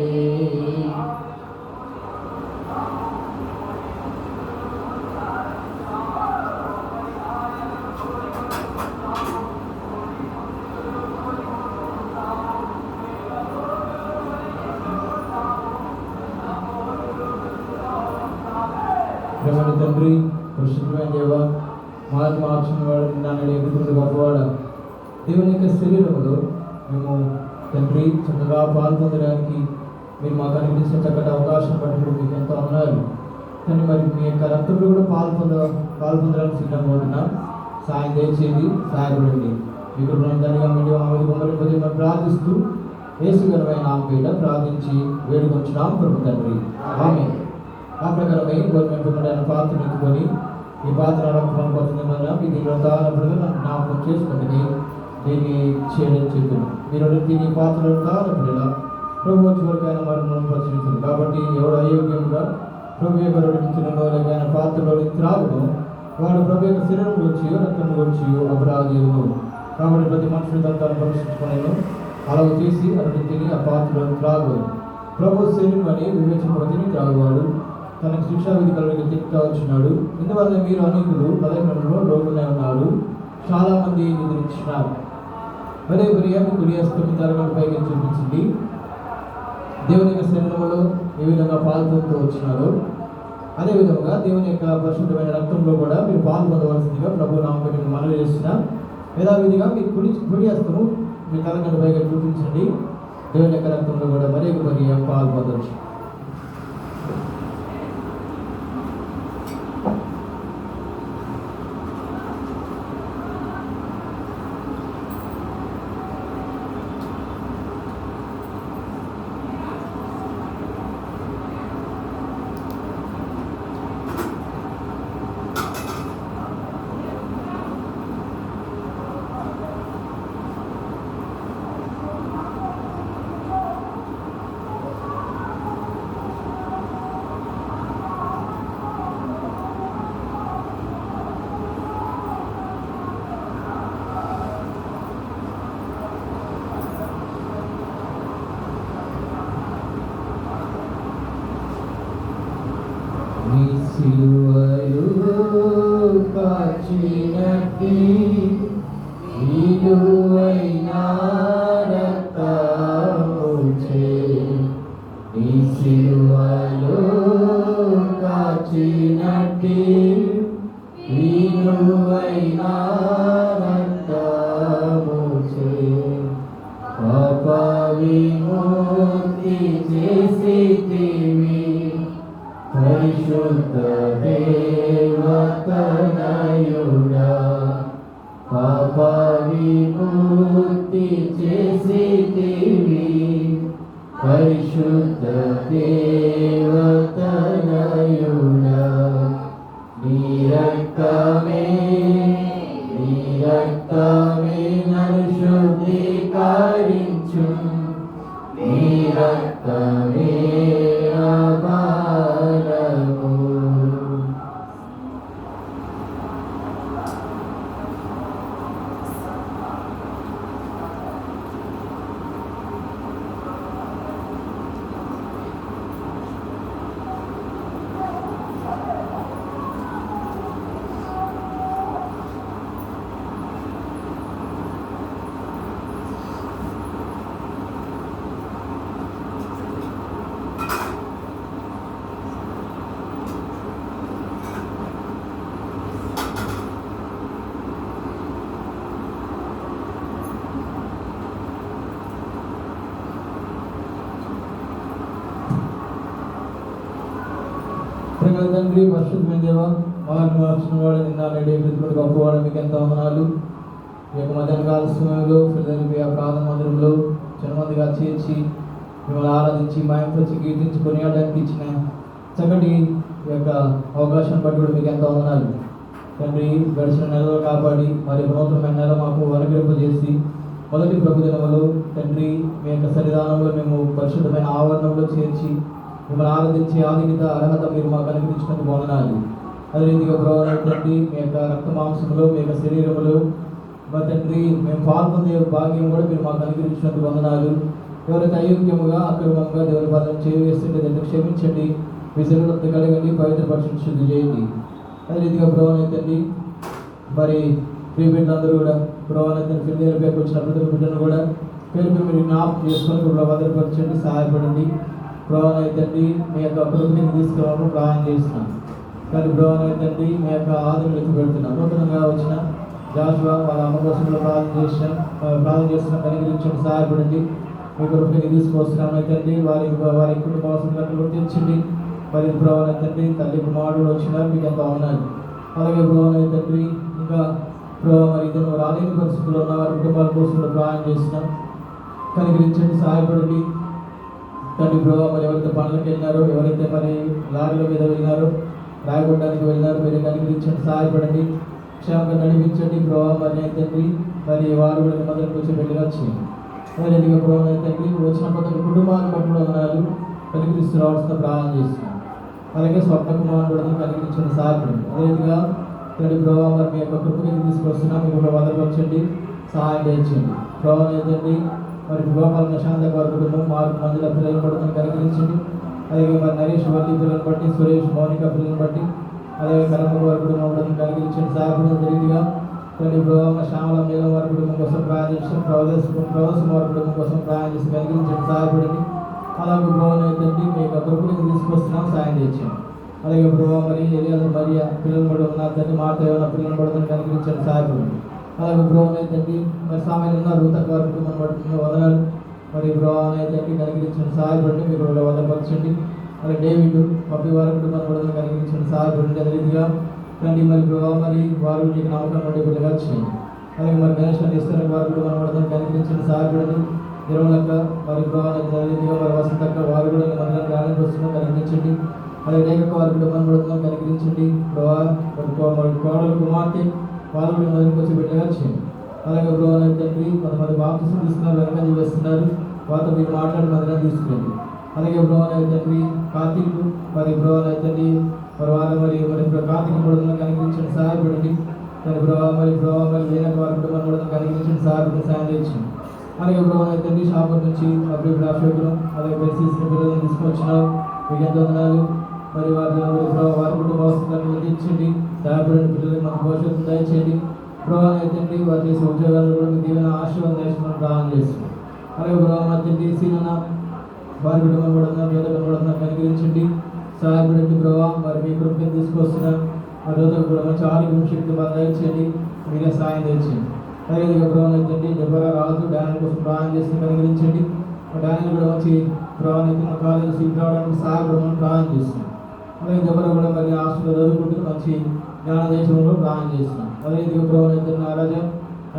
ప్రేమని తండ్రి, పరిశుద్ధమైన దేవ, మార్చిన వాడు నన్ను ఎదుగుతుంది గొప్పవాడ, దేవుని యొక్క శరీరంలో మేము తండ్రి చక్కగా పాల్పొందడానికి మీరు మాకు అనిపించిన చక్కటి అవకాశం పట్టినప్పుడు మీకు ఎంతో అన్నారు తండ్రి. మరి మీ యొక్క రక్తంలో కూడా పాల్పొందడానికి సిద్ధంగా ఉంటున్నాం. సాయం దయచేది, సహాయపడండి. మీకు ధన్యంగా మీరు ప్రార్థిస్తూ యేసుగలమైన నామపేట ప్రార్థించి వేడుకొంచున్నాం ప్రభు తండ్రి, ఆమేన్. ఆ ప్రకారమై గవర్నమెంట్ పాత్ర ఎత్తుకొని ఈ పాత్ర రక్తపోతుంది వల్ల మీ దీని తానప్పుడు నన్ను జ్ఞాపకం చేసుకుంటుంది దీన్ని చేయడం చెప్తున్నాను. మీరు దీని పాత్ర తానప్పుడేలా ప్రభు వచ్చి వరకైనా మరణం ప్రచురించారు కాబట్టి ఎవడు అయోగ్యంగా ప్రభు యొక్క రొట్టినో లేక పాత్రలో త్రాగును వాడు ప్రభు యొక్క శరీరం వచ్చి రక్తం వచ్చి అపరాధులు. కాబట్టి ప్రతి మనుషులు దంతాన్ని పరీక్షించుకునేను అలా చేసి అతడు తిని ఆ పాత్రలో త్రాగు. ప్రభు శరీరం అని వివేచన త్రాగువాడు తనకు శిక్షా విధి కలిగి తిప్పుతా వచ్చినాడు. ఇందువల్ల మీరు అనేకులు బలహీనలో రోగులై ఉన్నారు, చాలా మంది నిద్రించినారు. అదే ప్రియ కుడి హస్తం తరగతి పైకి చూపించింది. దేవుని యొక్క శరీరంలో ఏ విధంగా పాల్గొంటూ వచ్చినారో అదేవిధంగా దేవుని యొక్క పరిశుద్ధమైన రక్తంలో కూడా మీరు పాల్గొనవలసిందిగా ప్రభు నామమున మనవి చేసిన యథావిధిగా మీ కుడి హస్తము మీ తరగతి పైకి చూపించండి. దేవుని యొక్క రక్తంలో కూడా మరి పాల్గొనవచ్చు. సిలువలో కాచినట్టి విలువైన రక్తముచే, నీ సిలువలో కాచినట్టి విలువైన రక్తముచే, పాప విముక్తి చేసితివి పరిశుద్ధ దేవతనయుడా, పాప విముక్తి చేసితివి పరిశుద్ధ దేవతనయుడా. నీ రక్తమే నన్ను శుద్ధీకరించు, నీ రక్తమే ప్రేమ తండ్రి, పరిశుద్ధమైన దేవా, మాకు మార్చిన వాడు నిన్న నేడే ప్రతిపడి గొప్పవాడు, మీకు ఎంత వందనాలు. ఈ యొక్క మధ్యాహ్న కాల సమయంలో ఫిలదెల్ఫియా ప్రార్థన మందిరంలో జనమందిగా చేర్చి మిమ్మల్ని ఆరాధించి మాయంపరిచి కీర్తించి కొనియాడడానికి ఇచ్చిన చక్కటి ఈ యొక్క అవకాశం బట్టి కూడా మీకు ఎంత వందనాలు తండ్రి. గడిచిన నెలలో కాపాడి మరి నూతనమైన నెల మాకు అనుగ్రహింపజేసి మొదటి ప్రభు దినములో తండ్రి మీ యొక్క సన్నిధానంలో మేము పరిశుద్ధమైన ఆవరణంలో చేర్చి మిమ్మల్ని ఆరాధించి ఆధిక్యత అర్హత మీరు మాకు అనుగ్రహించినందుకు వందనాలు. అదే రీతిగా ప్రభు తండ్రి మీ యొక్క రక్త మాంసంలో మీ యొక్క శరీరంలో మా తండ్రి మేము పాల్పొందే భాగ్యం కూడా మీరు మాకు అనుగ్రహించినందుకు వందనాలు. ఎవరైతే అయోగ్యముగా అక్రమంగా దేవుని పాలన చేయవేస్తుంటే దాన్ని క్షమించండి, మీ శరీరంతో కలగండి, పవిత్రపరచండి, శుద్ధి చేయండి. అదే రీతిగా ప్రభు తండ్రి మరి ప్రియ బిడ్డలందరూ కూడా ప్రభు తండ్రి ఫిలదెల్ఫియాకు వచ్చిన ప్రతి బిడ్డను కూడా పేరు మీరు జ్ఞాపకం చేసుకొని ప్రభు భద్రపరచండి, సహాయపడండి. ప్రభు తండ్రి మీ యొక్క కృపని తీసుకురావడం ప్రాణం చేస్తున్నాం. కానీ ప్రభు తండ్రి మీ యొక్క ఆదరణ ఎత్తి పెడుతున్నాం. నూతనంగా వచ్చిన జాషువా వాళ్ళ అమ్మ కోసం ప్రార్థన చేస్తున్న కనికరించండి, సహాయపడండి. మీ కృపని తీసుకొస్తున్నాం తండ్రి. వారి కుటుంబ అవసరాలను తీర్చండి. మరి ప్రభు తండ్రి తల్లి కుమారుడు వచ్చినారు, మీకు ఎంత ఉన్నాయి. అలాగే ప్రభు తండ్రి ఇంకా ప్రభు మరి ఇద్దరు రాలేని పరిస్థితుల్లో ఉన్న వారి కుటుంబాల కోసం ప్రార్థన చేస్తున్నాం, కనికరించండి, సహాయపడండి తండ్రి. ప్రభు మరి ఎవరైతే పనులకు వెళ్ళినారో, ఎవరైతే మరి లారీల మీద వెళ్ళినారో, రాయగొట్టడానికి వెళ్ళినారో, మీరు కనికరించండి, సహాయపడండి, క్షేమంగా నడిపించండి. ప్రభు మరి తండ్రి మరి వారు కూడా మొదటి వచ్చి వెళ్ళిగా చేయండి. అదే రీతిగా ప్రభు తండ్రి వచ్చిన ప్రతి కుటుంబాన్ని బట్టి వందనాలు కనికరిస్తూ రావాల్సిన ప్రార్థన చేస్తున్నాం. అలాగే స్వప్న కుమారుడు కూడా కనికరించండి, సహాయపడండి. అదేవిధంగా తండ్రి ప్రభు మరి మీ యొక్క కృపకి తీసుకొస్తున్నాం, మీకు భద్రపరచండి, సహాయం చేయించండి. ప్రభు తండ్రి మరి గోపాల ప్రశాంత గారి కుటుంబం మార్పు మందుల పిల్లలను పడుతున్న కనికరించండి. అలాగే మరి నరేష్ వల్లి పిల్లలను బట్టి, సురేష్ మౌనిక పిల్లలను బట్టి, అలాగే కరమ్మ వారి కుటుంబం పడుతున్న కనికరించండి, సహాయపడిన రీతిగా తండ్రి ప్రభావ శ్యామల నీలం వారి కుటుంబం కోసం ప్రార్థించడం, ప్రవసం వారి కుటుంబం కోసం ప్రార్థించి కనికరించండి, సహాయపడండి. అలాగే ప్రభావం తండ్రి మీ యొక్క కృపకి తీసుకొస్తున్నాం, సాయం చేయించండి. అలాగే ప్రభావ మరి ఎలియాజర్ మరియా పిల్లలు కూడా ఉన్నారు తండ్రి, మార్త ఉన్న పిల్లలను పడుతున్న కనికరించండి, సహాయపడండి. అలాగే ప్రభావం తండ్రి మరి సామెలు ఉన్న రూతక్ వారి కుటుంబం పడుతున్న వదనాలు మరి ప్రభావం తండ్రి కనికరించండి, సహాయపడండి, మీరు వదలపరచండి. అలాగే డేవిడ్ పప్పి వారి కుటుంబం పడుతున్న కనికరించండి, సహాయపడండి. అదే రీతిగా తండ్రి మరి ప్రభావం మరి వారు నీకు నమ్మకం నుండి పిల్లగా చేయండి. అలాగే మరి గణేష్ ఇస్తారు వారి కుటుంబం పడుతున్న కనికరించండి, సహాయపడండి. నిర్మలక్క మరి ప్రభావం రీతిగా మరి వసంతక్క వారు కూడా మందిరాన్ని రాణి వస్తున్న కనికరించండి. అలాగే రేఖ వారి కుటుంబం పడుతున్న కనికరించండి. ప్రభావం మరి కోడలు కుమార్తె వారు కూడా మొదటికి వచ్చి బిడ్డగా చేయండి. అలాగే ప్రభావం తండ్రి కొంతమంది బాప్తిసం తీసుకున్నారు, వెనకంజ వేస్తున్నారు, వారితో మీరు మాట్లాడి మందిరాన్ని తీసుకురండి. అలాగే ప్రభావం తండ్రి కార్తీక్ మరి ప్రభావం తండ్రి మరి వారు మరి కార్తీక పడుతున్న కనికరించండి, సహాయపడండి. దాని ప్రభావం మరి వేరే వారి కుటుంబం పడుతున్న కనికరించండి, సహాయపడి సాయం చేయించండి. అలాగే ప్రభావం తండ్రి షాపర్ నుంచి అభివృద్ధి అశోకులు అలాగే పరిస్థితి పిల్లలను తీసుకొచ్చినారు, మీకు ఎంత వందనాలు. మరి వారి కుటుంబ అవసరాలను తీర్చండి, సహాయపడండి. పిల్లలకు మన భవిష్యత్తు దయచేయండి. ప్రభావం తండ్రి వారు చేసే ఉద్యోగాలు కూడా మీ దీవెన ఆశీర్వాదం దయచేయమని ప్రార్థన చేస్తున్నాం. అలాగే ప్రభావం తండ్రి సీనన్న వారి కుటుంబం పడుతున్న పేదలు పడుతున్న కనికరించండి, సహాయపడండి. ప్రభావం మరి మీ కృపను తీసుకొస్తున్నారు, మరి రోజులకు కూడా మంచి ఆరోగ్యం శక్తి దయచేయండి, మీరే సాయం తెచ్చండి. అదేవిధంగా ప్రభావం తండ్రి దెబ్బగా రాజు డానియల్ కోసం ప్రార్థన చేసి కనికరించండి. డానియల్ కూడా మంచి ప్రభావం కాలేజీ సీట్ రావడానికి సహాయపడమని ప్రార్థన చేస్తున్నాం. అలాగే దెబ్బలో కూడా మరి హాస్టల్లో చదువుకుంటూ మంచి జ్ఞాన దేశంలో ప్రార్థన చేస్తున్నాం. అదేవిధంగా ప్రభావం తండ్రి రాజా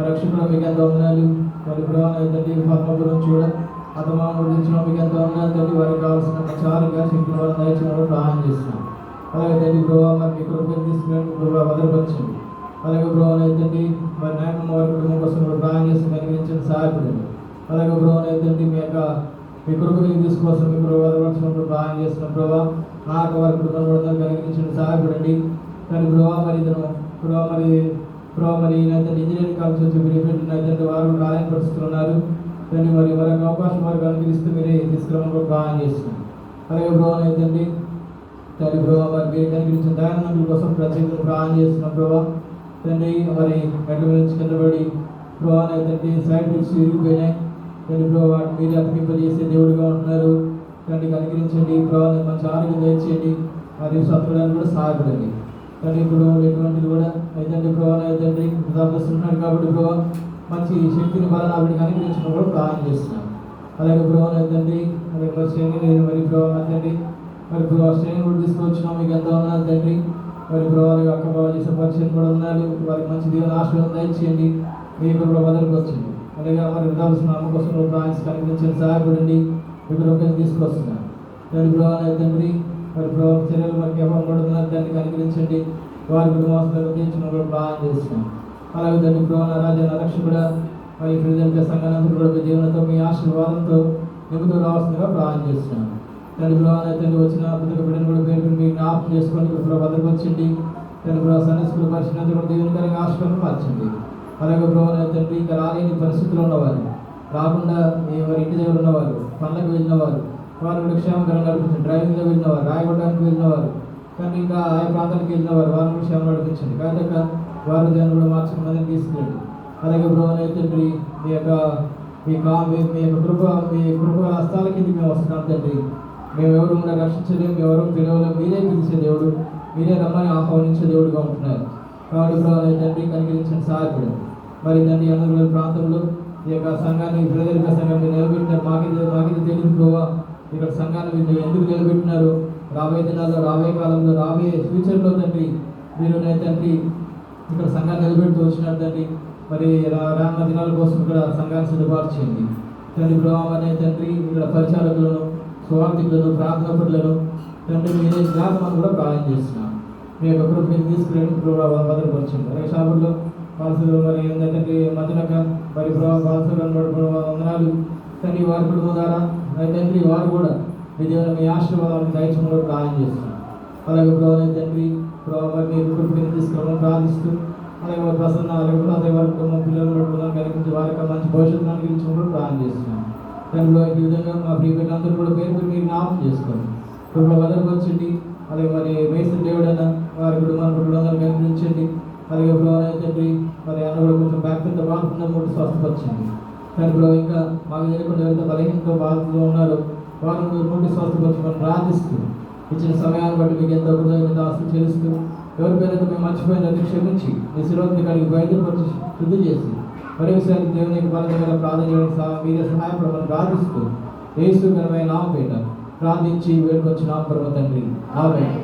రక్షకుడు మీకు ఎంత వందనాలు. మరి ప్రభావం తండ్రి పద్మపురం నుంచి కూడా అతమానం గురించి మీకు ఎంత వందనాలు తండ్రి. వారికి కావాల్సిన మంచి ఆరోగ్య శక్తుల వల్ల దయచేయడం ప్రార్థన చేస్తున్నాం. అలాగే తండ్రి ప్రభావం మరి మీ కృపను తీసుకుని భద్రపరచండి. అలాగే ప్రభావం తండ్రి మరి నాయకమ్మ వారి కుటుంబం కోసం కూడా ప్రార్థన చేసి కనిపించండి, సహాయపడండి. అలాగే ప్రభావం తండ్రి మీ కృపని తీసుకోవాల్సిన మీ భద్రపరచినప్పుడు ప్రార్థన చేస్తున్న ప్రభావం నాయక వారి కుటుంబం కూడా కనిపించండి, సహాయపడండి. కానీ ప్రభావ మరి ఇంజనీరింగ్ కాలేజ్ వచ్చి మీరు వారు కూడా రాలేని పరిస్థితులు ఉన్నారు. కానీ మరి మరొక అవకాశం వారికి అనుగ్రహిస్తూ మీరే తీసుకురావడం ప్రార్థన చేస్తున్నాం. అలాగే ప్రభావం తండ్రి ప్రభావ మరి మీరు కనిపించిన దయానందుల కోసం ప్రత్యేకంగా ప్రార్థన చేస్తున్న ప్రభావ తండ్రి మరి మెట్ల నుంచి కింద పడి ప్రభావం తండ్రి సైడ్ నుంచి విరిగిపోయినాయి. తండ్రి ప్రభావ మీరు అప్పగింపజేసే దేవుడిగా ఉంటున్నారు. తండ్రి కనికరించండి, ప్రభావం మంచి ఆరోగ్యం దయచేయండి, మరియు సత్వడానికి కూడా సహాయపడండి. తండ్రి ఇప్పుడు ఎటువంటిది కూడా అయితే ప్రభావం తండ్రి వృధాపరుస్తున్నాడు కాబట్టి ప్రభావం మంచి శక్తిని బలాన్ని ఆవిడ కనికరించడం కూడా ప్రార్థన చేస్తున్నాం. అలాగే ప్రభావం తండ్రి మరి ప్రభావం తండ్రి మరి ప్రభావ శ్రేణి కూడా తీసుకొచ్చినాం. మీకు ఎంతో ఉన్నారు తండ్రి. మరి ప్రభావ అక్క బాబు చేసే పరిచయం కూడా ఉన్నారు. వారికి మంచి దీవెన ఆశీర్వాదం దయచేయండి. మీకు కూడా బదులుకొచ్చింది. అలాగే మరి వృద్ధాల్సిన అమ్మ కోసం ప్రాణించి కనిపించిన సహాయపడండి. మీకు రూపాయలు తీసుకొస్తున్నారు తండ్రి. ప్రభావ తండ్రి మరి ప్రభావ చర్యలు మనకి ఇవ్వబడుతున్నారు. దాన్ని కనికరించండి. వారి కుటుంబాలను తీర్చిన కూడా ప్రాణం చేస్తున్నాం. అలాగే తండ్రి ప్రభావ రాజా రక్షణ కూడా మరి ప్రజల సంఘానంతా కూడా మీ జీవనంతో మీ ఆశీర్వాదంతో నింపుతూ రావాల్సిందిగా ప్రాణం చేస్తున్నాను తండ్రి. ప్రభావ తండ్రి వచ్చిన పుస్తక బిడ్డను కూడా పేరు మీరు జ్ఞాపకం చేసుకొని ఇప్పుడు భద్రపరచండి తండ్రి. ప్రభావ సందేశ కూడా పరిశీలన కూడా దేవునికరంగా ఆశీర్వాదం మార్చండి. అలాగే ప్రభావ తండ్రి ఇంకా రాలేని పరిస్థితుల్లో ఉన్నవారు, రాకుండా వారి ఇంటి దగ్గర ఉన్నవారు, పనులకు వెళ్ళినవారు, వారు కూడా క్షేమకరంగా నడిపించండి. డ్రైవింగ్లో వెళ్ళినవారు, రాయగొట్టడానికి వెళ్ళినవారు, కానీ ఇంకా ఆయా ప్రాంతాలకు వెళ్ళినవారు వారిని కూడా క్షేమం నడిపించండి. కాక వారి దాన్ని కూడా మార్చుకుని మందిని తీసుకెళ్ళండి. అలాగే ప్రభావ తండ్రి మీ యొక్క కృప హస్తాల కింద మేము వస్తున్నాం తండ్రి. మేము ఎవరు కూడా రక్షించలేము, ఎవరు పిలవలేము. మీరే పిలిచే దేవుడు, మీరే రమ్మని ఆహ్వానించే దేవుడుగా ఉంటున్నారు. కాబట్టి ప్రభావ తండ్రి కనికరించిన సహాయపడండి. మరి తండ్రి అందరూ ప్రాంతంలో ఈ యొక్క సంఘాన్ని ప్రజల సంఘాన్ని నిలబెట్టినారు. మాకిది తెలియదు ప్రభావ ఇక్కడ సంఘాన్ని మీరు ఎందుకు నిలబెట్టినారు, రాబోయే దినాల్లో, రాబోయే కాలంలో, రాబోయే ఫ్యూచర్లో తండ్రి మీరు తండ్రి ఇక్కడ సంఘాన్ని నిలబెడుతూ వచ్చినారు తండ్రి. మరి రానున్న దినాల కోసం ఇక్కడ సంఘాన్ని సిద్ధపాటు చేయండి తండ్రి. ప్రభావం అనే తండ్రి ఇక్కడ పరిచారకులను, స్వార్థికులను, ప్రార్థనపరులను తండ్రి మీరే జ్ఞాపకం కూడా ప్రార్థన చేస్తున్నాం. మీ యొక్క కృపను తీసుకురండి ప్రభావ భద్రపరచండి. అలాగే షాపుల్లో పాలసీలు మరి ఏంటంటే మధ్యనక మరి ప్రభావ పాలసీలు వందనాలు తండ్రి. వారి కుటుంబం ద్వారా తండ్రి వారు కూడా మీ దేవుని మీ ఆశీర్వాదాలను దయచేయడం కూడా ప్రార్థన చేస్తున్నాం. అలాగే ప్రభావ తండ్రి ప్రభావ మరి మీ కృపను తీసుకురావడం ప్రార్థిస్తూ అలాగే వారి ప్రసన్న అలాగే కూడా అదే వారి కుటుంబం పిల్లలు పడుకుందాం కలిగించి వారికి మంచి భవిష్యత్తు అనుగ్రహించడం కూడా ప్రార్థన చేస్తున్నాం. తండ్రిలో ఈ విధంగా మా ప్రియలందరూ కూడా పేరు మీరు జ్ఞాపకం చేసుకోండి. ఇప్పుడు భద్రపరచండి. అలాగే మరి మేస్త్రి దేవుడైనా వారి కుటుంబాన్ని కుటుంబాలను కనిపించండి. అలాగే ప్రభావ తండ్రి మరి అన్న కూడా కొంచెం బ్యాక్ పెద్ద బాధకుండా కూడా స్వస్థపరచండి తండ్రిలో. ఇంకా మాకు తెలియకుండా ఎవరైతే బలహీనతో బాధలో ఉన్నారో వారిని మీరు నుండి స్వస్థపరచమని ప్రార్థిస్తూ ఇచ్చిన సమయాన్ని బట్టి మీకు ఎంతో కృతజ్ఞత ఆస్తులు చెల్లిస్తూ ఎవరి పేరైతే మేము మర్చిపోయినది క్షమించి మీ శిరోధిని కలిగి బయలుపరిచి శుద్ధి చేసి మరి విషయాన్ని దేవుని యొక్క బలమైన ప్రార్థన చేయడానికి మీరే సహాయపడమని ప్రార్థిస్తూ యేసు ఘనమైన నామపేట ప్రార్థించి వేడుకొచ్చిన పరమ తండ్రి ఆమేన్.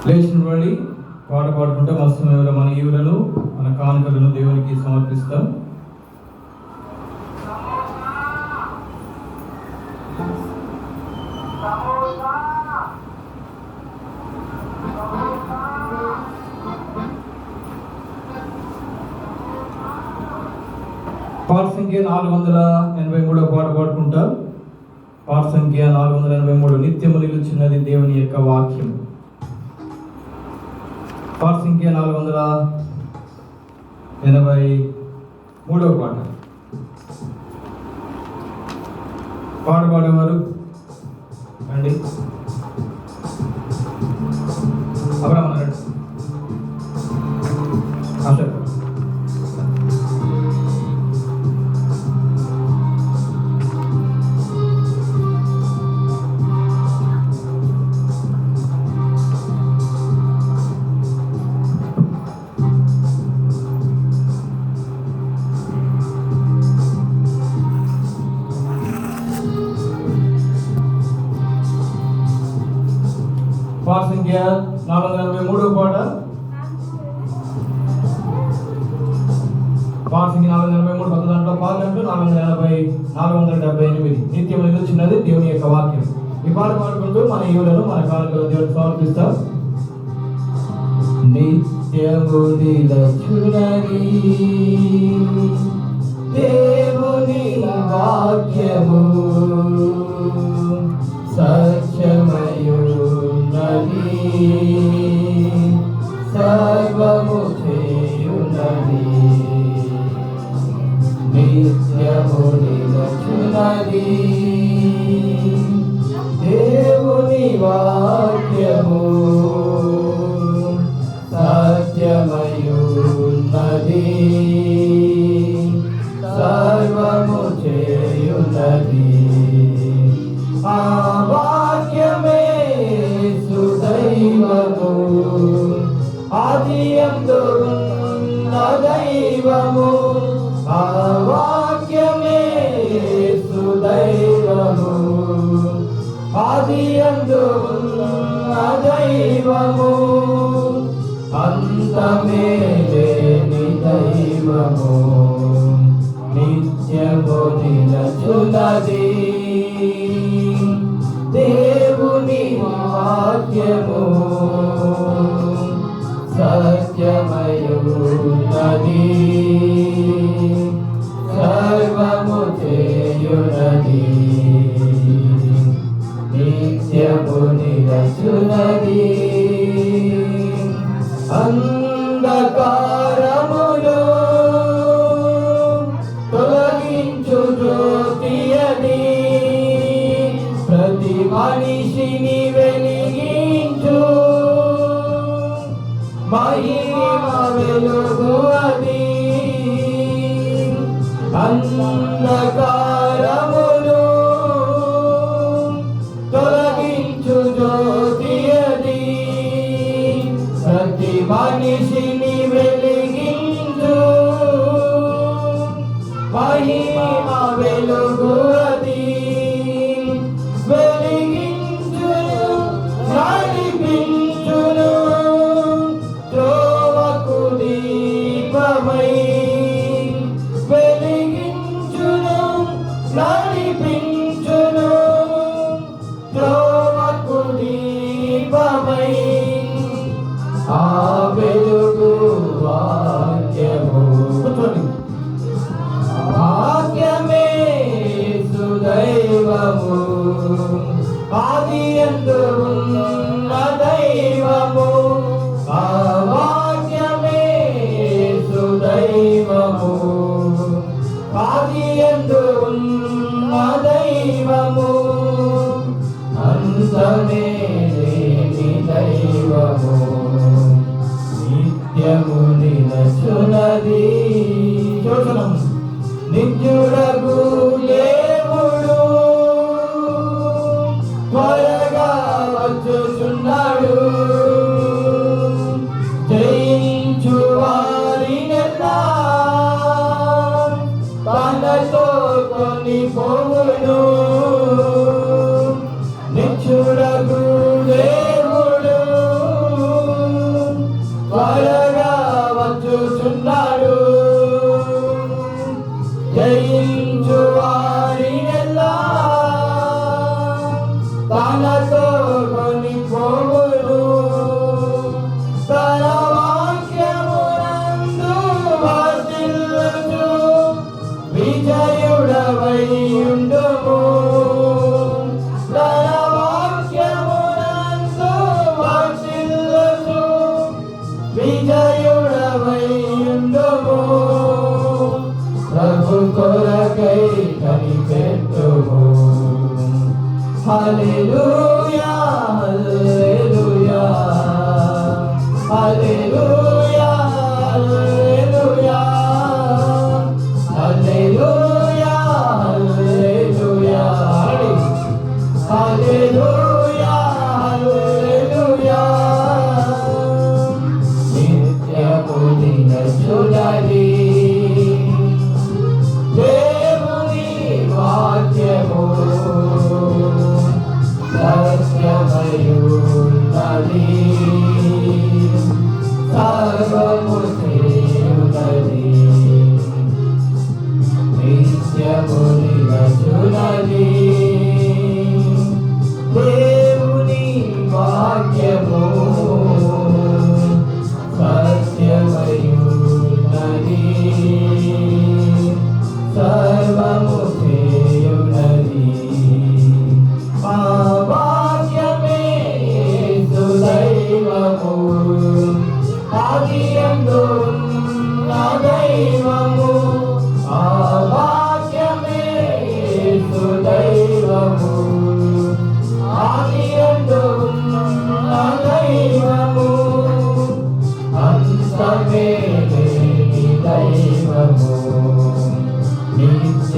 లేచినటువంటి పాట పాడుకుంటే వస్తున్న మన ఈవులను మన కానుకలను దేవునికి సమర్పిస్తాం. పాట సంఖ్య 483 పాట పాడుకుంటాం. పాట సంఖ్య 483 నిత్యము నిలుచున్నది దేవుని యొక్క వాక్యం. పాట సంఖ్య 483 పాట. పాడేవారు అండి అబ్రహ్మ అశోక్. పాట సంఖ్య 483 పాట. పాట సంఖ్య 483 కొత్త దాంట్లో పార్లమెంట్ 478 నిత్యం నిలుచున్నది దేవుని యొక్క వాక్యం. ఈ పాట పాడుకుంటూ మన ఈవులను మన కానుకలను దేవునికి సమర్పిస్తాం. నిత్యము నిలుచున్నది దేవుని వాక్యము సత్యమయున్నది, సర్వము చేయున్నది, నిత్యము నిలచున్నది. దేవుని వాక్యము సత్యమయున్నది, సర్వము చేయున్నది. ఆ వాక్యమే సుదైవము, ఆదియందు ఉన్న దైవము. ఆ వాక్యమే సుదైవము, ఆదియందు ఉన్న దైవము. అంతమే లేని దైవము, నిత్యము నిలచున్నది. దేవుని వాక్యము సత్యమయున్నది, సర్వము చేయున్నది, నిత్యము నిలచున్నది. అంధకారమును తొలగించు జ్యోతి అది, ప్రతి మనిషిని వెలిగించు మహిమ వెలుగు అది. అంధకారమును తొలగించు జ్యోతి అది, ప్రతి మనిషిని వెలిగించు మహిమ వెలుగు అది. వెలిగించును, నడిపించును, త్రోవకు దీపమై. వెలిగించును, నడిపించును, త్రోవకు దీపమై. ఆ వెలుగు వాక్యము, వాక్యమే సుదైవము, ఆదియందు ఉన్న దైవము. ఆ వాక్యమే సుదైవము, ఆదియందు ఉన్న దైవము. అంతమే లేని దైవము, నిత్యము నిలచున్నది. నిత్యుడగు దేవుడు త్వరగా వచ్చుచున్నాడు. జయించు వారినెల్లా తనతో కొని పోవును. నిత్యుడగు దేవుడు త్వరగా వచ్చుచున్నాడు. జయించు వారినెల్లా తనతో కొని పోవును. తన వాక్యమునందు వర్ధిల్లుచు విజయుడవై ఉండుము. తన వాక్యమునందు వర్ధిల్లుచు విజయుడవై ఉండుము. ప్రభు కొరకై కనిపెట్టుము. హల్లెలూయా, హల్లెలూయా, హల్లెలూయా, హల్లెలూయా, హల్లెలూయా, హల్లెలూయా, హల్లెలూయా, హల్లెలూయా. నిత్యము నిలచున్నది దేవుని వాక్యము.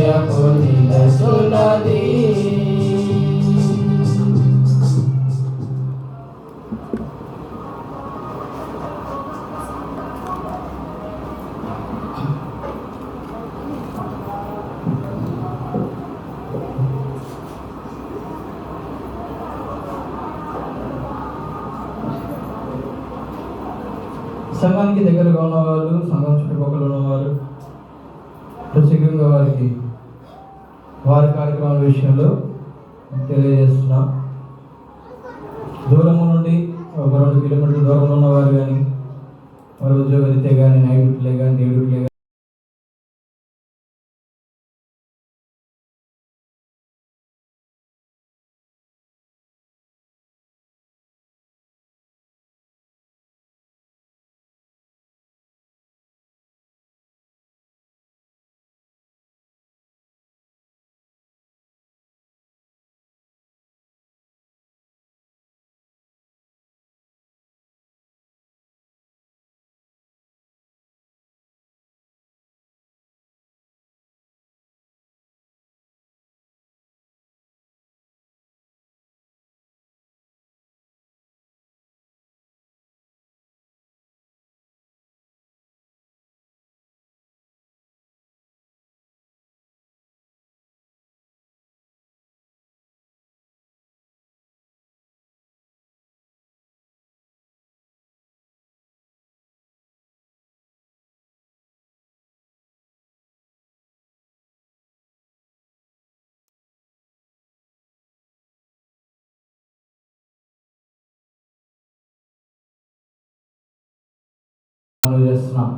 నిత్యపు నిలచున్నది. సంఘానికి దగ్గరగా ఉన్నవాళ్ళు, సంఘం చుట్టుపక్కల ఉన్నవారు ప్రత్యేకంగా వారి కార్యక్రమాల విషయంలో తెలియజేస్తున్నాం. దూరం నుండి ఒక 2 కిలోమీటర్ల దూరంలో ఉన్నవారు కానీ, వారి ఉద్యోగరీత్యా కానీ, నైట్ డ్యూటీలే కానీ, డే డ్యూటీలే కానీ, చేస్తున్నాం.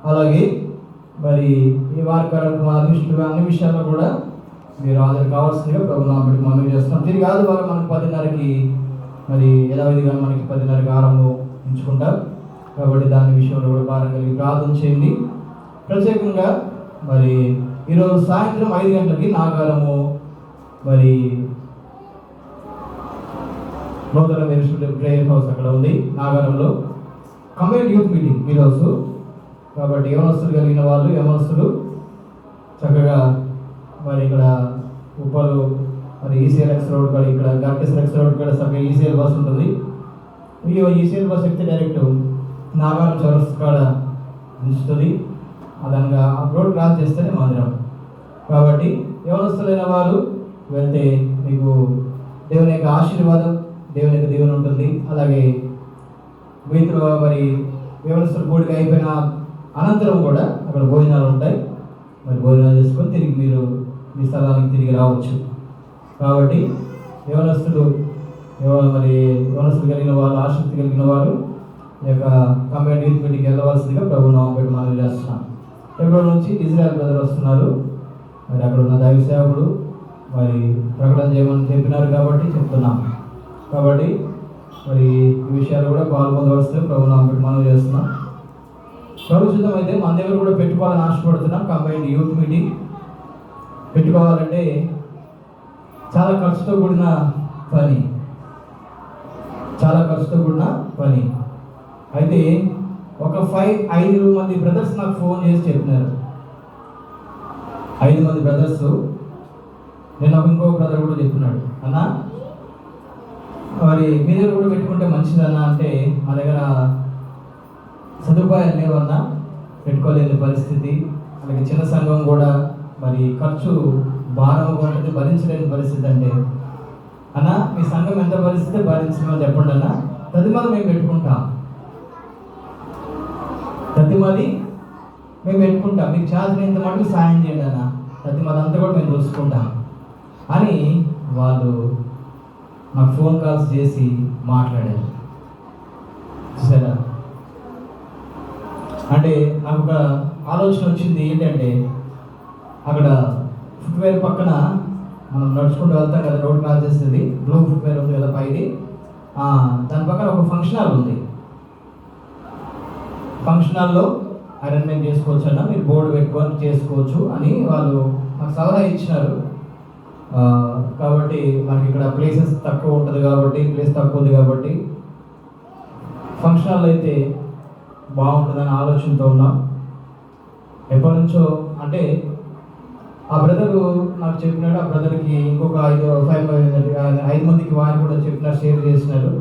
అలాగే మరి ఈ వారి కార్యక్రమాలు అన్ని విషయాల్లో కూడా మీరు హాజరు కావాల్సిందిగా ప్రభుత్వం మనం చేస్తున్నాం. తిరిగి ఆదివారం మనకు 10:30కి మరి యథావిధిగా మనకి 10:30కి ఆరంభం ఉంచుకుంటారు. కాబట్టి దాని విషయంలో కూడా భారం కలిగి ప్రార్థన చేయండి. ప్రత్యేకంగా మరి ఈరోజు సాయంత్రం 5 గంటలకి నాగారము మరి నూతన మెరిసిపల్ ప్రేయర్ హౌస్ అక్కడ ఉంది నాగారంలో. కంబైన్డ్ యూత్ మీటింగ్ ఈరోజు. కాబట్టి యవనస్తులు కలిగిన వాళ్ళు, యవనస్తులు చక్కగా మరి ఇక్కడ ఉప్పలు మరి ఈసీఎల్ఎక్స్ రోడ్ కాడ, ఇక్కడ గర్కెస్ఎల్ఎక్స్ రోడ్ కాడ చక్కగా ఈసీఎల్ బస్ ఉంటుంది. ఈ ఈసీఎల్ బస్ ఎక్కితే డైరెక్ట్ నాగారం చౌరస్ కాడ ఉంచుతుంది. అదనగా రోడ్ క్రాస్ చేస్తేనే మందిరం. కాబట్టి యవనస్తులైన వారు వెళ్తే మీకు దేవుని యొక్క ఆశీర్వాదం, దేవుని యొక్క దీవెన ఉంటుంది. అలాగే మీతో మరి వ్యవస్థలు కూడిక అయిపోయిన అనంతరం కూడా అక్కడ భోజనాలు ఉంటాయి. మరి భోజనాలు చేసుకొని తిరిగి మీరు మీ స్థలానికి తిరిగి రావచ్చు. కాబట్టి యవనస్తులు కలిగిన వాళ్ళు, ఆసక్తి కలిగిన వారు ఈ యొక్క కంబైన్డ్ యూత్ మీటింగ్కి వెళ్ళవలసిందిగా ప్రభుత్వం పెట్టి మనం చేస్తున్నాం. ఫిబ్రవరి నుంచి ఇజ్రాయెల్ బ్రదర్ వస్తున్నారు. మరి అక్కడ ఉన్న దైవ సేవకుడు మరి ప్రకటన చేయమని చెప్పినారు కాబట్టి చెప్తున్నాం. కాబట్టి మరి ఈ విషయాలు కూడా పాల్పొందవలసింది ప్రభుత్వం పెట్టి మనం చేస్తున్నాం. ప్రభుత్వం అయితే మన దగ్గర కూడా పెట్టుకోవాలని ఆశపడుతున్నాం. కంబైన్డ్ యూత్ మీటింగ్ పెట్టుకోవాలంటే చాలా ఖర్చుతో కూడిన పని, అయితే ఒక 5 మంది బ్రదర్స్ నాకు ఫోన్ చేసి చెప్పినారు. 5 మంది బ్రదర్స్. నేను ఇంకో బ్రదర్ కూడా చెప్పినాడు, అన్న మరి మీ దగ్గర కూడా పెట్టుకుంటే మంచిదన్నా అంటే, మా దగ్గర సదుపాయాలు లేవన్నా, పెట్టుకోలేని పరిస్థితి. అలాగే చిన్న సంఘం కూడా మరి ఖర్చు భారంగా ఉంటుంది, భరించలేని పరిస్థితి. అంటే అన్న మీ సంఘం ఎంత పరిస్థితి భరించమని చెప్పండి అన్న, తదిమది మేము పెట్టుకుంటాం, మీకు చేతనైనంత మటుకు సాయం చేయండి అన్న, తదిమది అంతా కూడా మేము చూసుకుంటాం అని వాళ్ళు నాకు ఫోన్ కాల్స్ చేసి మాట్లాడారు. సరే, అంటే నాకు ఒక ఆలోచన వచ్చింది. ఏంటంటే అక్కడ ఫుట్వేర్ పక్కన మనం నడుచుకుంటూ వెళ్తాం కదా, రోడ్ క్రాస్ చేస్తుంది, బ్లూ ఫుట్వేర్ ఉంది కదా పైది, దాని పక్కన ఒక ఫంక్షన్ హాల్ ఉంది. ఫంక్షన్ హాల్లో అరేంజ్మెంట్ చేసుకోవచ్చు అన్న, మీరు బోర్డు పెట్టుకొని చేసుకోవచ్చు అని వాళ్ళు నాకు సలహా ఇచ్చినారు. కాబట్టి మనకి ఇక్కడ ప్లేస్ తక్కువ ఉంది కాబట్టి ఫంక్షన్ హాల్ అయితే బాగుంటుందని ఆలోచనతో ఉన్నాం. ఎప్పటి నుంచో అంటే ఆ బ్రదరు నాకు చెప్పినాడు. ఆ బ్రదర్కి ఇంకొక 5 మందికి వారు కూడా చెప్పినారు, షేర్ చేసినారు.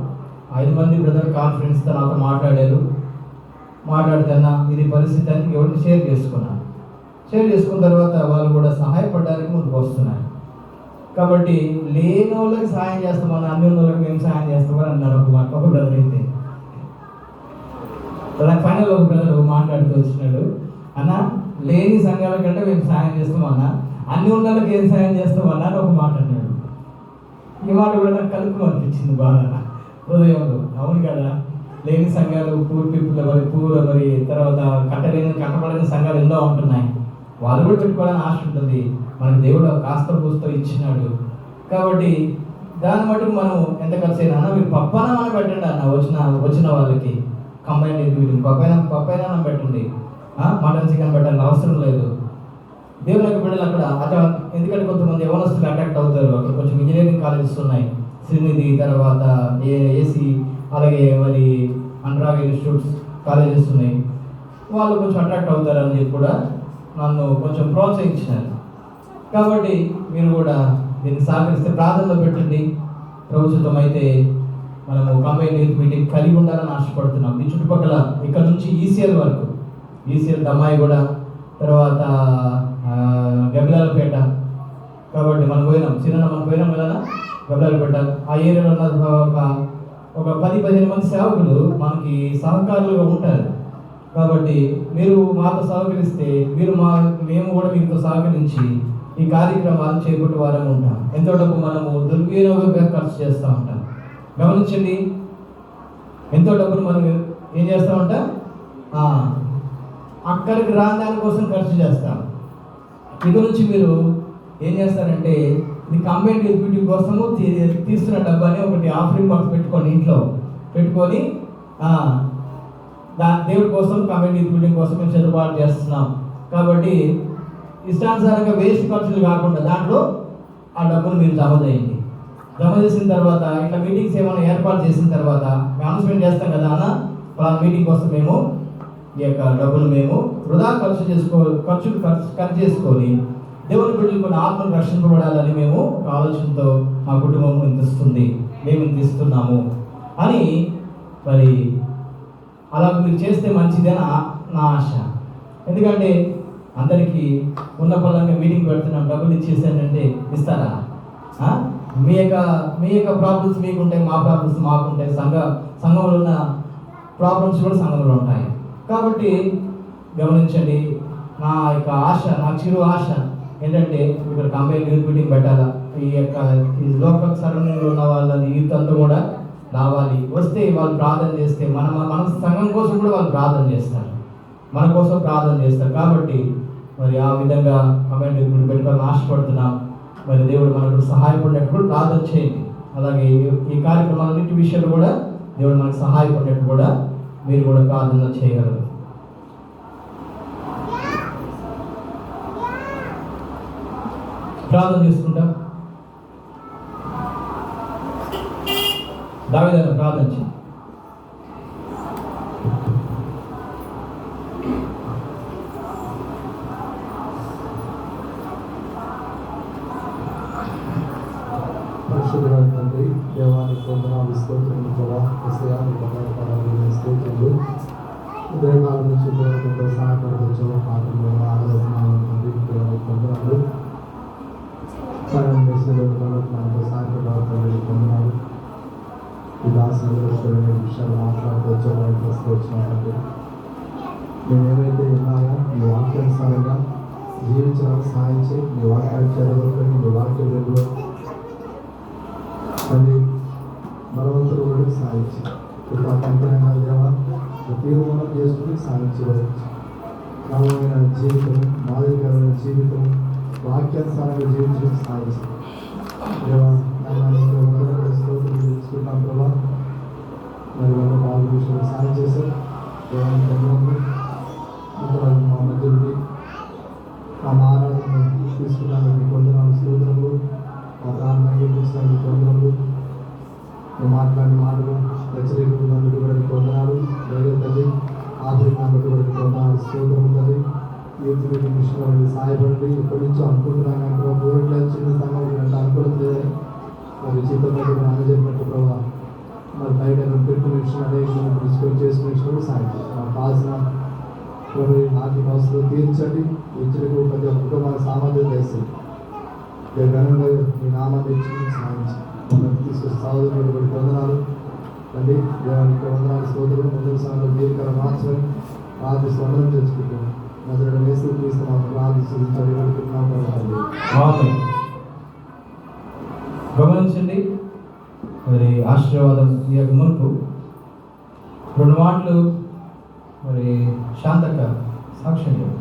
5 మంది బ్రదర్ కాన్ఫరెన్స్ నాతో మాట్లాడుతున్నా ఇది పరిస్థితి అని ఎవరిని షేర్ చేసుకున్నాను. షేర్ చేసుకున్న తర్వాత వాళ్ళు కూడా సహాయపడడానికి ముందుకు వస్తున్నారు. కాబట్టి లేని వాళ్ళకి సహాయం చేస్తామని, అన్ని వాళ్ళకి మేము సహాయం చేస్తామని అన్నారు ఒక బ్రదర్ అయితే. ఫైనల్ ఒక బ్రదర్ మాట్లాడుతూ వచ్చినాడు, అన్న లేని సంఘాల కంటే మేము సహాయం చేస్తామన్నా, అన్ని వాళ్ళకి ఏం సహాయం చేస్తామన్నా అని ఒక మాట అన్నాడు. ఈ మాట కూడా నాకు కలుపు అనిపించింది బాగా హృదయంలో. అవును కదా, లేని సంఘాలు పూర్ పీపుల్ మరి తర్వాత కట్టబడిన సంఘాలు ఎన్నో ఉంటున్నాయి. వాళ్ళు కూడా పెట్టుకోవాలని ఆశ ఉంటుంది. మనకి దేవుడు కాస్త కూస్తో ఇచ్చినాడు. కాబట్టి దాన్ని మటుకు మనం ఎంత ఖర్చు అయినా అన్న మీరు పప్పైనా మనం పెట్టండి అన్న, వచ్చిన వాళ్ళకి కంబైన్ పప్పైనా మనం పెట్టండి, మటన్ చికెన్ పెట్టాలని అవసరం లేదు. దేవుని యొక్క బిడ్డలు అక్కడ ఎందుకంటే కొంతమంది యవనస్తులు అట్రాక్ట్ అవుతారు. అక్కడ కొంచెం ఇంజనీరింగ్ కాలేజెస్ ఉన్నాయి, శ్రీనిధి, తర్వాత ఏసీ, అలాగే మరి అనురాగ్ ఇన్స్టిట్యూట్స్ కాలేజెస్ ఉన్నాయి. వాళ్ళు కొంచెం అట్రాక్ట్ అవుతారని చెప్పి కూడా నన్ను కొంచెం ప్రోత్సహించినారు. కాబట్టి మీరు కూడా దీన్ని సహకరిస్తే ప్రార్థనలో పెట్టండి. ప్రభుత్వం అయితే మనము కంబైన్ యూత్ మీటింగ్ కలిగి ఉండాలని ఆశపడుతున్నాం. ఈ చుట్టుపక్కల ఇక్కడ నుంచి ఈసీఎల్ వరకు, ఈసీఎల్ దమ్మాయి కూడా, తర్వాత గబిలాలపేట. కాబట్టి మనం పోయినాం కదా గబిలాలపేట. ఆ ఏరియాలో ఉన్న ఒక 10-15 మంది సేవకులు మనకి సహకారులుగా ఉంటారు. కాబట్టి మీరు మాతో సహకరిస్తే మేము కూడా మీతో సహకరించి ఈ కార్యక్రమాలు చేపట్టే వారం ఉంటాం. ఎంతో డబ్బు మనము దుర్వినియోగంగా ఖర్చు చేస్తూ ఉంటాం. గమనించండి, ఎంతో డబ్బును మనం ఏం చేస్తూ ఉంటాం, అక్కడికి రాని దానికోసం ఖర్చు చేస్తాం. ఇక నుంచి మీరు ఏం చేస్తారంటే ఇది కంబైన్డ్ ఎక్విటీ కోసము తీస్తున్న డబ్బాని ఒకటి ఆఫరింగ్ బాక్స్ పెట్టుకోండి, ఇంట్లో పెట్టుకొని దేవుడి కోసం కంబైన్డ్ ఎక్విటీ కోసం మేము చెల్లుబాటు చేస్తున్నాం. కాబట్టి ఇష్టానుసారంగా వేస్ట్ ఖర్చులు కాకుండా దాంట్లో ఆ డబ్బును మీరు జమ చేయండి. జమ చేసిన తర్వాత ఇట్లా మీటింగ్స్ ఏమైనా ఏర్పాటు చేసిన తర్వాత అనౌన్స్మెంట్ చేస్తాం కదా అన్న, ఆ మీటింగ్ కోసం మేము ఈ యొక్క డబ్బులు మేము వృధా ఖర్చు చేసుకొని దేవుని బిడ్డలు కొన్ని ఆత్మను రక్షింపబడాలని మేము ఆలోచనతో మా కుటుంబం ఇంతిస్తుంది, మేము ఇంతిస్తున్నాము అని మరి అలా మీరు చేస్తే మంచిదని నా ఆశ. ఎందుకంటే అందరికీ ఉన్న పరంగా మీటింగ్ పెడుతున్నాం, డబ్బులు ఇచ్చేసానంటే ఇస్తారా? మీ యొక్క ప్రాబ్లమ్స్ మీకుంటాయి, మా ప్రాబ్లమ్స్ మాకుంటాయి, సంఘంలో ఉన్న ప్రాబ్లమ్స్ కూడా సంఘంలో ఉంటాయి. కాబట్టి గమనించండి, నా యొక్క ఆశ, నా చిరు ఆశ ఏంటంటే ఇక్కడ కంబైన్ యూత్ మీటింగ్ పెట్టాలా, ఈ లోకల్ సరౌండింగ్లో ఉన్న వాళ్ళని యూత్ అంతా కూడా రావాలి. వస్తే వాళ్ళు ప్రార్థన చేస్తే మన సంఘం కోసం కూడా వాళ్ళు ప్రార్థన చేస్తారు, మన కోసం ప్రార్థన చేస్తారు. కాబట్టి మరి ఆ విధంగా కంబైన్ యూత్ మీటింగ్ పెట్టుకోవాలని ఆశపడుతున్నాం. మరి దేవుడు మనకు సహాయపడినట్టు ప్రార్థన చేయండి. అలాగే ఈ కార్యక్రమాలన్నింటి విషయాలు కూడా దేవుడు మనకు సహాయపడినట్టు కూడా మీరు కూడా ప్రార్థన చేయగలరు. ప్రార్థన చేసుకుంటాం. దావీదు ప్రార్థన చేయండి. తండ్రి, దేవానికి వందనాలు, స్తోత్రములు కూడా విషయాన్ని బంగారు స్తోత్రులు. ఉదయకాలం నుంచి దేవునితో సహాయపడవచ్చు పాటలు ఆరాధనలు దేవానికి వందనాలు. సహాయం చేసే మనతో సహాయపడాలి వందనాలు. ఈ దాసరి విషయాలు మాట్లాడుకోవచ్చు వచ్చినటువంటి మేము ఏవైతే ఉన్నాయో మీ వాక్యానుసారంగా జీవించడానికి సహాయం చేయి. మీ వాక్యాలు చదవకండి, మీ వాక్యం వెలుగు తండ్రి బలవంతులు కూడా సాధించి కంపెనీ దేవా తీర్మానం చేసుకుని సాధించవచ్చు. క్రమమైన జీవితం, మాదిరికరమైన జీవితం, వాక్యానుసారంగా జీవించడం సాధించాలి. దేవా తెలుసుకుంటాం ప్రభా. మరి వాళ్ళ బాబు విషయంలో సాయం చేశారు. దేవానికి మా మధ్య మా ఆరాధన తీసుకున్నాను మీకు వందనాలు, స్తోత్రములు. మా ప్రాణాన్ని మీకు వందనాలు. మేము మాట్లాడిన మాటలు హెచ్చరికలు కూడా మీకు వందనాలు. ధైర్యం తల్లి, ఆదరణ కూడా మీకు వందనాలు, స్తోత్రము తల్లి. ఈ యూత్ మీటింగ్ విషయంలో సహాయపడండి. ఎప్పటి నుంచో అనుకుంటున్నాను అంటే ఊరిలో చిన్న సంఘం అంటే అనుకోవట్లేదని మరి చిత్తమైతే అన్న చెప్పినట్టు ప్రభావ మరి బయట పెట్టుకునే విషయం అనేక డిస్కస్ చేసుకునే విషయం సాయం కావాల్సిన ఆర్థిక అవసరం తీర్చండి. ఇచ్చిన ప్రతి ఒక్క కుటుంబాల సామర్థ్యం వేస్తుంది. ఘనంగా మీ నామాన్ని తెచ్చుకుని సాధించి తీసుకొచ్చి సహోదరులు బట్టి వందనాలు తండ్రి. దేవానికి వందనాలు స్తోత్రులు. ముందు సమయంలో దీనికర మార్చమని ప్రార్థిస్తూ వందనం చేసుకుంటాం. మొదటి వేస్తూ తీసుకున్నాం ప్రార్థిస్తున్నాం. గమనించండి, మరి ఆశీర్వాదం ఇయ్యక మునుపు 2 మాటలు మరి శాంతక సాక్ష్యం చెప్తాం.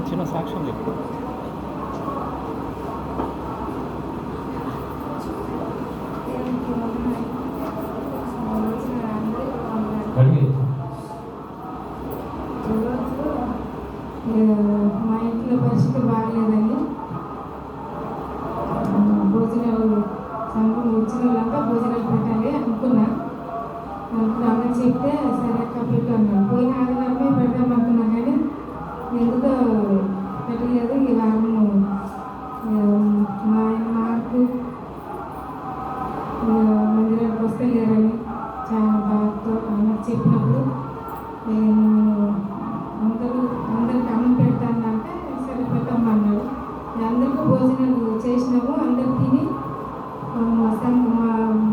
చిన్న సాక్ష్యం చెప్పు. మా ఇంట్లో పరిస్థితి బాగలేదని భోజనాలు సంఘం వచ్చిన వాళ్ళంతా భోజనాలు పెట్టాలి అనుకున్నా. అమ్మని చెప్తే సరే అక్క పెట్టు అన్నాను. పోయిన ఆదివారమే పెడదాం అనుకున్నా కానీ ఎందుకో పెట్టలేదు. ఈ వారము మా ఆయన మార్పు మందిరానికి వస్తే లేరని చాలా బాధతో అన్నకు చెప్పినప్పుడు నేను అందరికి అన్నం పెడతానంటే సరే పెట్టమ్మన్నాడు. అందరికీ భోజనాలు చేసినాము. అందరు తిని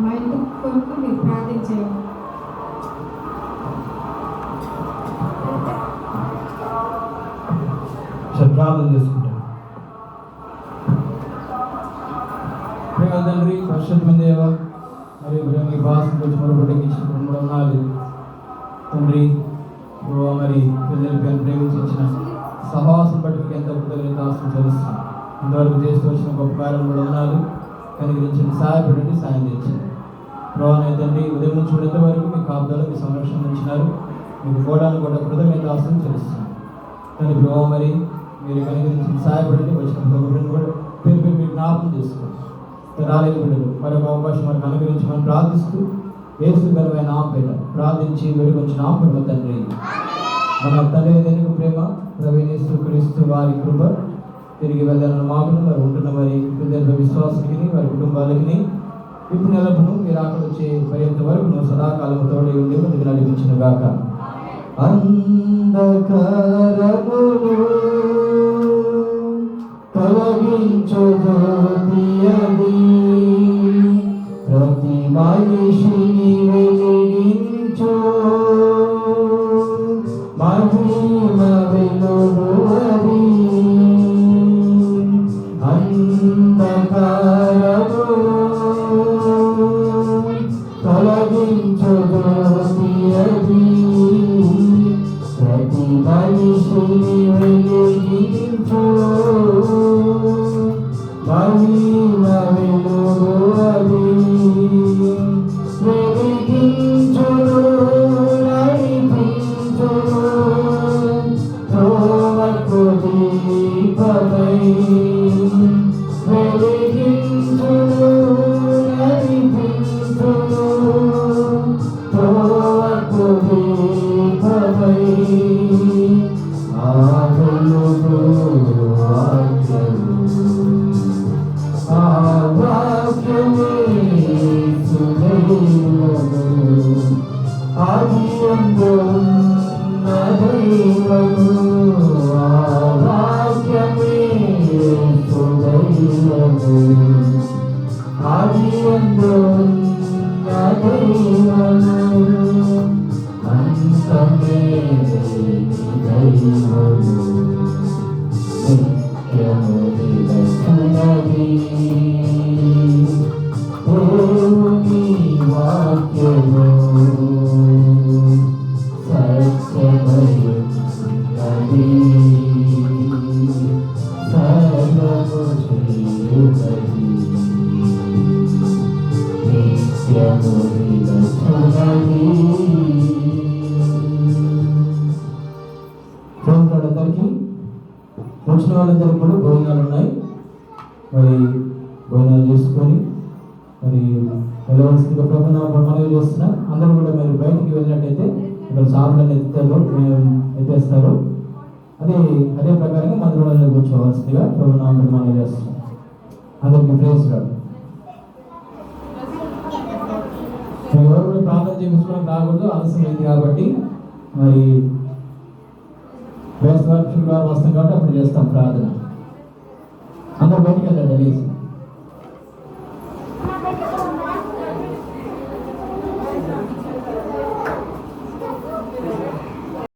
మా ఇంటి కొరకు మీరు ప్రార్థించాము. ప్రార్థన చేసుకుంటాం. ప్రేమ తండ్రి, పరిశుద్ధమైన దేవ, మరియు ప్రేమ ఈ భాషను గురించి మరొకటికి ఇచ్చిన 3 వందనాలు తండ్రి. మరి పిల్లలపైన ప్రేమించిన సహవాసం బట్టి ఎంత కృతజ్ఞతాస్తులు చెల్లిస్తాం. ఇంతవరకు చేస్తూ వచ్చిన గొప్ప కార్యం 3 వందనాలు కనికరించండి, సహాయపడండి, సాయం తెచ్చండి. ప్రభావం తండ్రి, ఉదయం నుంచి ఉడత వరకు మీ కాపుదలు మీ సంరక్షణ ఉంచినారు. మీకు కోటాను కూడా కృతజ్ఞతాస్తులు చెల్లిస్తాం తండ్రి. ప్రభావం మరి మీరు కనికరించి సహాయపడండి. వచ్చిన ప్రభుత్వం కూడా పేరు మీరు జ్ఞాపకం చేసుకోండి. రాలేని బిడ్డలు మరొక అవకాశం మనకు అనుగ్రహించి మనం ప్రార్థిస్తూ యేసు ఘనమైన నామం పేట ప్రార్థించి వెలుగొచ్చిన నామం తండ్రి. మన తండ్రి దేవుని ప్రేమ, ప్రవేశిస్తూ క్రీస్తు వారి కృప, తిరిగి వెళ్ళాలన్న మాటను మరి ఉంటున్న మరి విద్యార్థి విశ్వాసానికి వారి కుటుంబాలకి ఇప్పుడు నెలపును మీరు అక్కడ వచ్చే పర్యంత వరకు నువ్వు సదాకాలం తోడే ఉండి ముందుకు నడిపించిన గాక. అంధకారములు తొలగించుదోతియది, ప్రతి మనిషిని వెలిగించు మహిమ వెలుగు అది. అంధకారములు తొలగించుదోతియది, ప్రతి మనిషిని వెలిగించు మహిమ వెలుగు అది. వెలిగించును నడిపించును త్రోవకు దీపమై. వెలిగించును నడిపించును త్రోవకు దీపమై. ఆ వెలుగు వాక్యము, ఆ వాక్యమే సుదైవము, ఆది అందున్న దైవము. ఆ వాక్యమే సుదైవము, ఆది అందున్న దైవము. అంతమే దైవము, నిత్యము నిలచున్నది దేవుని వాక్యము. సత్యమయున్నది వచ్చిన వాళ్ళందరికీ కూడా భోజనాలు ఉన్నాయి. మరి భోజనాలు చేసుకొని మరి వెళ్ళవలసిందిగా ప్రభుత్వం మనవి చేస్తున్నా. అందరూ కూడా మీరు బయటికి వెళ్ళినట్టయితే ఇక్కడ సాధనలు ఎత్తేస్తారు. అదే ప్రకారంగా మందిరంలో కూర్చోవలసిందిగా ప్రభుత్వం మనవి చేస్తున్నాం. అందరికీ ప్రేస్ రాదు. ఎవరు కూడా ప్రార్థన చేయించుకోవడానికి రాకూడదు, ఆలస్యమైంది కాబట్టి. మరి శుక్రవారం వస్తాం కాబట్టి అప్పుడు చేస్తాం ప్రార్థన. అందరూ బయటికి వెళ్ళండి లేచి.